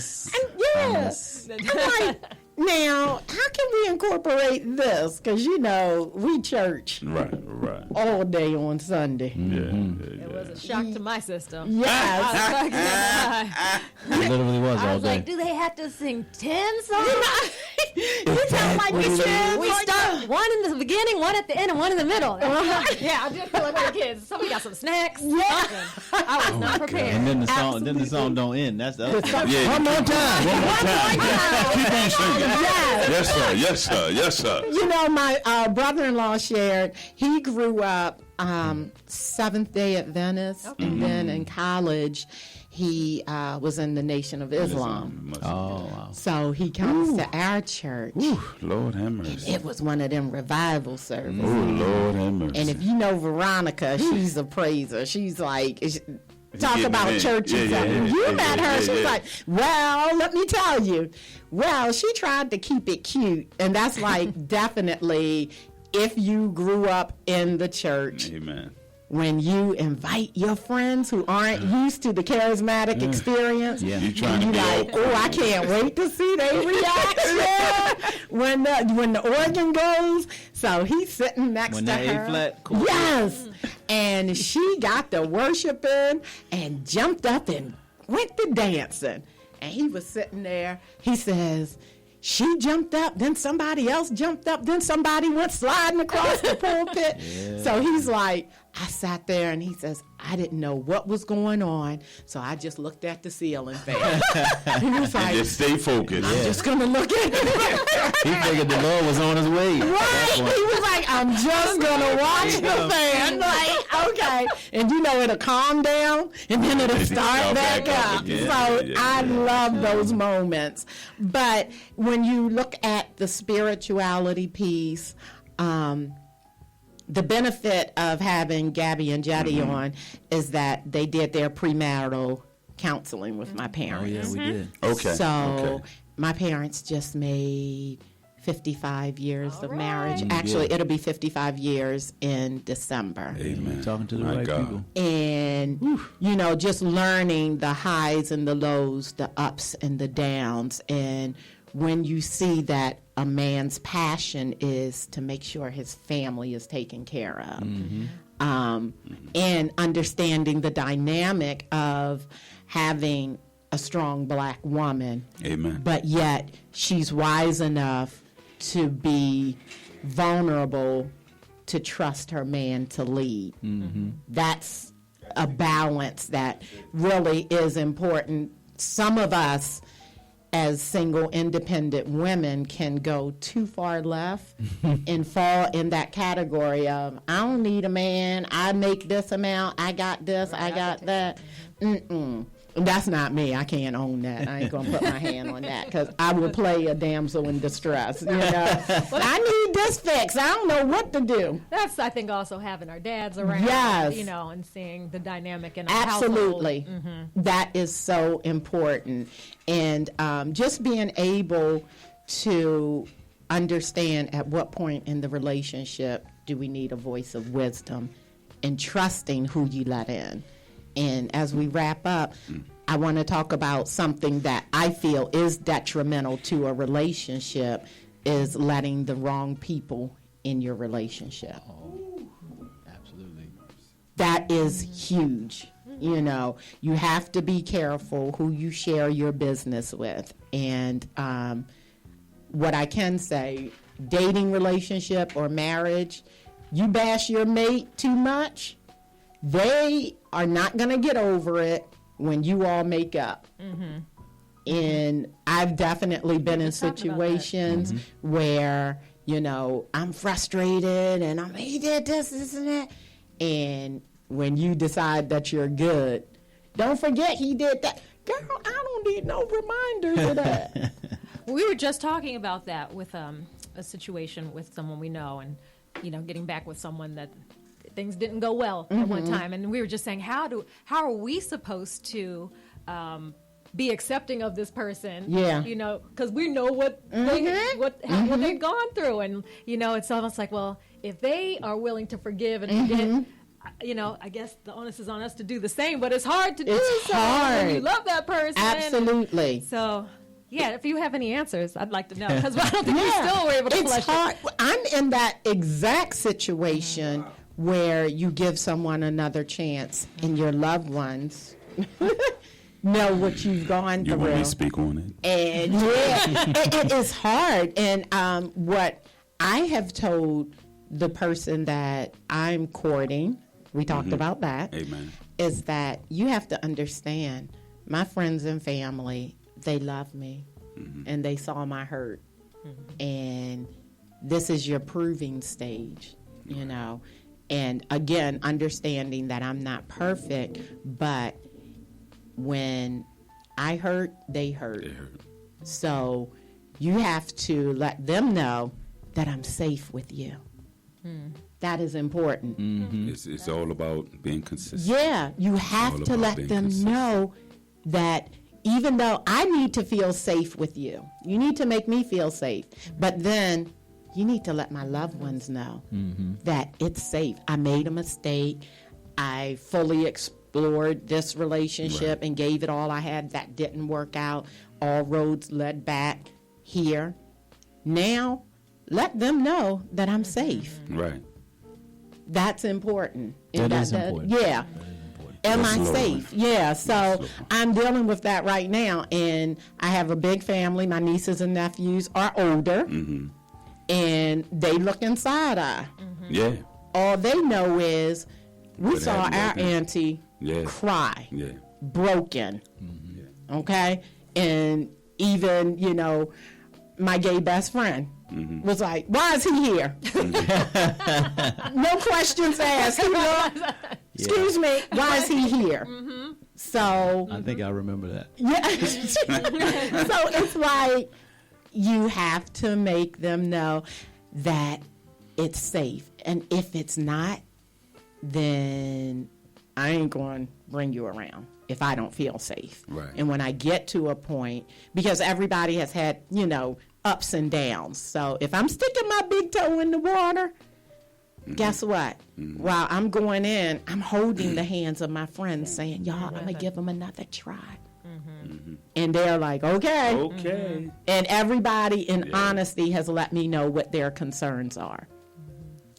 like, now, how can we incorporate this? Because, you know, we church all day on Sunday. It was a shock to my system. Yes. It literally was all day. I was like, do they have to sing 10 songs? You sound like the kids. We start one in the beginning, one at the end, and one in the middle. Yeah, I did feel like the kids. Somebody got some snacks. I was not prepared. And then the song don't end. That's the other thing. One more time. Keep on singing. Yes. Yes, sir. You know, my brother-in-law shared, he grew up Seventh-day Adventist, and then in college, he was in the Nation of Islam. Oh, wow. So he comes to our church. Lord have mercy. It was one of them revival services. Oh, Lord have mercy. And if you know Veronica, she's a praiser. She's like... Talk about church and something. You met her. She's like, well, let me tell you. Well, she tried to keep it cute. And that's like definitely if you grew up in the church. Amen. When you invite your friends who aren't used to the charismatic experience, you trying to be like, oh, I can't wait to see their reaction when the organ goes. So he's sitting next to her. A-flat, cool. Yes. And she got to worshiping and jumped up and went to dancing. And he was sitting there. He says, she jumped up, then somebody else jumped up, then somebody went sliding across the pulpit. So he's like, I sat there and he says, I didn't know what was going on, so I just looked at the ceiling fan. He was like, just stay focused. I'm just going to look at it. He figured the Lord was on his way. Right. He was like, I'm just going to watch the fan. Like, okay. And you know, it'll calm down and then it'll start back up. So I love those moments. But when you look at the spirituality piece, the benefit of having Gabby and Judy on is that they did their premarital counseling with my parents. Oh, yeah, we did. Okay. So my parents just made 55 years of marriage. Actually, it'll be 55 years in December. Amen. Talking to the right people. And, you know, just learning the highs and the lows, the ups and the downs. And when you see that a man's passion is to make sure his family is taken care of. And understanding the dynamic of having a strong black woman. Amen. But yet she's wise enough to be vulnerable to trust her man to lead. That's a balance that really is important. Some of us as single, independent women can go too far left and fall in that category of, I don't need a man, I make this amount, I got this, I got that. That's not me. I can't own that. I ain't going to put my hand on that because I will play a damsel in distress. You know, I need this fix. I don't know what to do. That's, I think, also having our dads around, you know, and seeing the dynamic in our Absolutely. household. That is so important. And just being able to understand at what point in the relationship do we need a voice of wisdom and trusting who you let in. And as we wrap up, I want to talk about something that I feel is detrimental to a relationship is letting the wrong people in your relationship. Absolutely. that is huge. You know, you have to be careful who you share your business with. And what I can say, dating relationship or marriage, you bash your mate too much, they are not going to get over it when you all make up. And I've definitely been in situations where, you know, I'm frustrated and he did this and that. And when you decide that you're good, don't forget he did that. Girl, I don't need no reminders of that. We were just talking about that with a situation with someone we know, and, you know, getting back with someone that things didn't go well at one time. And we were just saying, how are we supposed to be accepting of this person? Yeah. You know, because we know what they've gone through. And, you know, it's almost like, well, if they are willing to forgive and forget, you know, I guess the onus is on us to do the same, but it's hard to do so when you love that person. Absolutely. So, yeah, if you have any answers, I'd like to know, because I don't think we still were able to flesh it. I'm in that exact situation where you give someone another chance and your loved ones know what you've gone through. You want me to speak on it? And it is hard. And what I have told the person that I'm courting, we talked about that, Amen. is that you have to understand my friends and family, they love me and they saw my hurt. And this is your proving stage, you know. And again, understanding that I'm not perfect, but when I hurt, they hurt. So you have to let them know that I'm safe with you. That is important. It's all about being consistent. Yeah, you have to let them know that even though I need to feel safe with you, you need to make me feel safe. But then you need to let my loved ones know that it's safe. I made a mistake. I fully explored this relationship and gave it all I had. That didn't work out. All roads led back here. Now, let them know that I'm safe. Right. That's important. That is important. Yeah. Am I safe? Yeah. So I'm dealing with that right now. And I have a big family. My nieces and nephews are older. And they look inside eye. Yeah. All they know is we What saw our happened? auntie cry, Yeah. broken. Okay? And even, you know, my gay best friend was like, why is he here? No questions asked. He looked, excuse me, why is he here? So I think I remember that. yeah. So it's like you have to make them know that it's safe. And if it's not, then I ain't going to bring you around if I don't feel safe. Right. And when I get to a point, because everybody has had, you know, ups and downs. So if I'm sticking my big toe in the water, guess what? While I'm going in, I'm holding the hands of my friends saying, y'all, I'm going to give them another try. And they're like, okay. Okay. And everybody in honesty has let me know what their concerns are.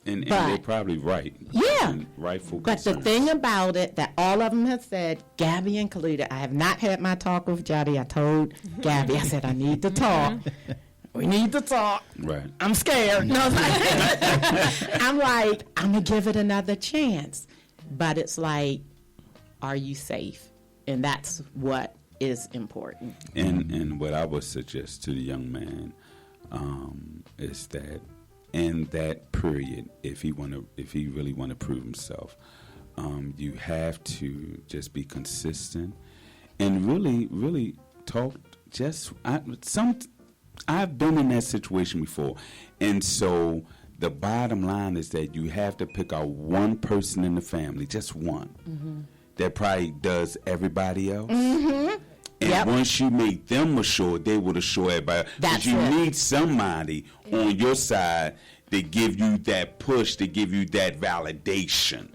And But- they're probably right. Yeah. And rightful But the concerns. thing about it that all of them have said, Gabby included, I have not had my talk with Jody. I told Gabby, I said, I need to talk. We need to talk. Right. I'm scared. No, I'm like, I'm going to give it another chance. But it's like, are you safe? And that's what is important. And what I would suggest to the young man is that in that period, if he really want to prove himself, you have to just be consistent and really talk. I've been in that situation before, and so the bottom line is that you have to pick out one person in the family, just one, that probably does everybody else. And once you make them assured, they will assure everybody. But you need somebody on your side to give you that push, to give you that validation.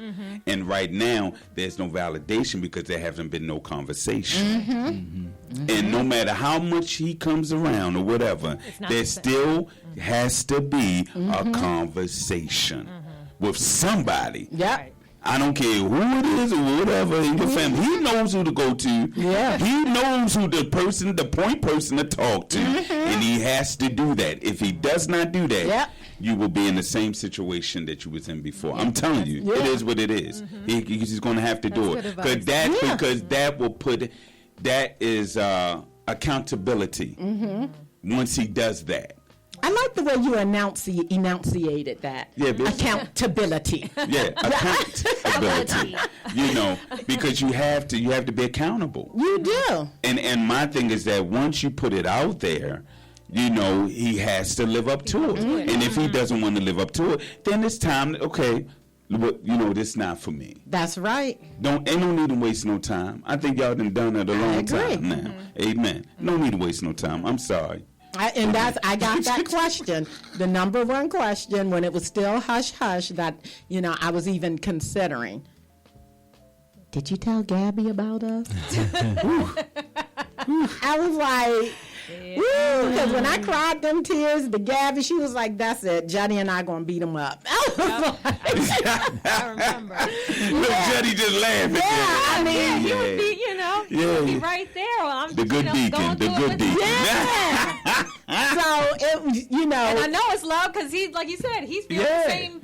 And right now, there's no validation because there hasn't been no conversation. And no matter how much he comes around or whatever, there still has to be a conversation with somebody. Yep. I don't care who it is or whatever in your family. He knows who to go to. Yeah. He knows who the point person to talk to. And he has to do that. If he does not do that, you will be in the same situation that you was in before. I'm telling you, it is what it is. He's going to have to do it. Because that will put, that is accountability once he does that. I like the way you enunciated that. Yeah, accountability. Yeah, accountability. You know, because you have to be accountable. You do. And my thing is that once you put it out there, you know, he has to live up to it. And if he doesn't want to live up to it, then it's time. Okay, you know, this not for me. That's right. Ain't no need to waste no time. I think y'all done it a long time now. Amen. No need to waste no time. I'm sorry. I got that question, the number one question, when it was still hush hush, that, you know, I was even considering. Did you tell Gabby about us? I was like, because when I cried them tears to Gabby, she was like, "That's it, Juddy and I gonna beat him up." I remember. Look, Juddy just laughing. I mean, he would be, you know, he would be right there. Well, I'm the good deacon, the good deacon. So it was, you know, and I know it's love because he's, like you said, he's feeling the same.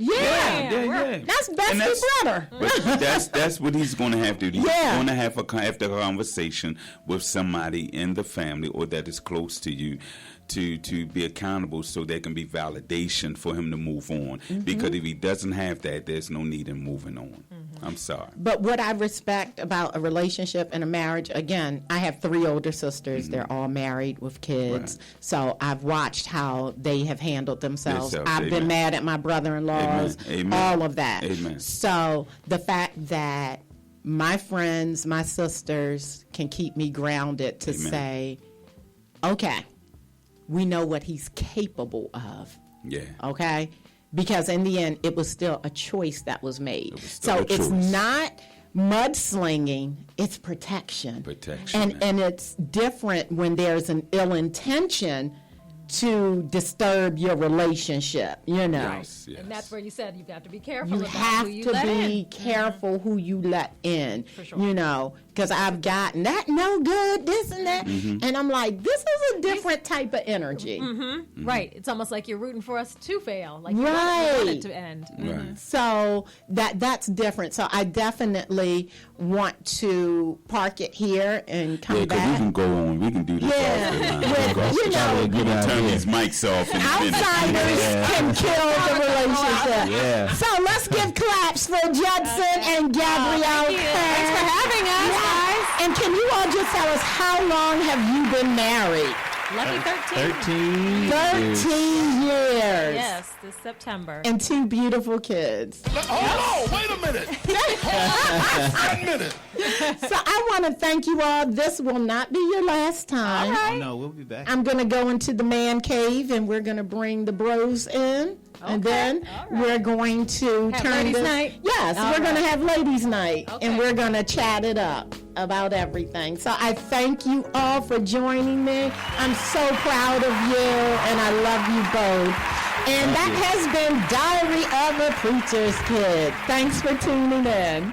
That's bestie brother. That's what he's going to have to do. He's going to have a conversation with somebody in the family or that is close to you to be accountable, so there can be validation for him to move on. Because if he doesn't have that, there's no need in moving on. I'm sorry. But what I respect about a relationship and a marriage, again, I have 3 older sisters. They're all married with kids. Right. So I've watched how they have handled themselves. I've been mad at my brother-in-laws, all of that. Amen. So the fact that my friends, my sisters can keep me grounded to say, okay, we know what he's capable of. Yeah. Okay? Because in the end, it was still a choice that was made. So it's not mudslinging, it's protection. And it's different when there's an ill intention to disturb your relationship, you know. Yes. And that's where you said you've got to be careful you about have who you to let be in. careful who you let in, For sure. you know, because I've gotten that no good, this and that, and I'm like, this is a different type of energy. Right. It's almost like you're rooting for us to fail, like you want it to end. Right. So that's different. So I definitely want to park it here and come back. We can go on. We can do this off the line. You know, turn these mics off. outsiders can kill the relationship. So let's give claps for Judson and Gabrielle. Thanks for having us, guys. And can you all just tell us, how long have you been married? Lucky 13. 13 years. Yes, this September. And 2 beautiful kids. Hold on, wait a minute. Hold on, 1 minute. So I want to thank you all. This will not be your last time. All right. Oh, no, we'll be back. I'm going to go into the man cave and we're going to bring the bros in. And then we're going to Have turn ladies' this. night? Yes, All we're going to right. have ladies' night. Okay. And we're going to chat it up about everything. So I thank you all for joining me. I'm so proud of you and I love you both. And that has been Diary of a Preacher's Kid. Thanks for tuning in.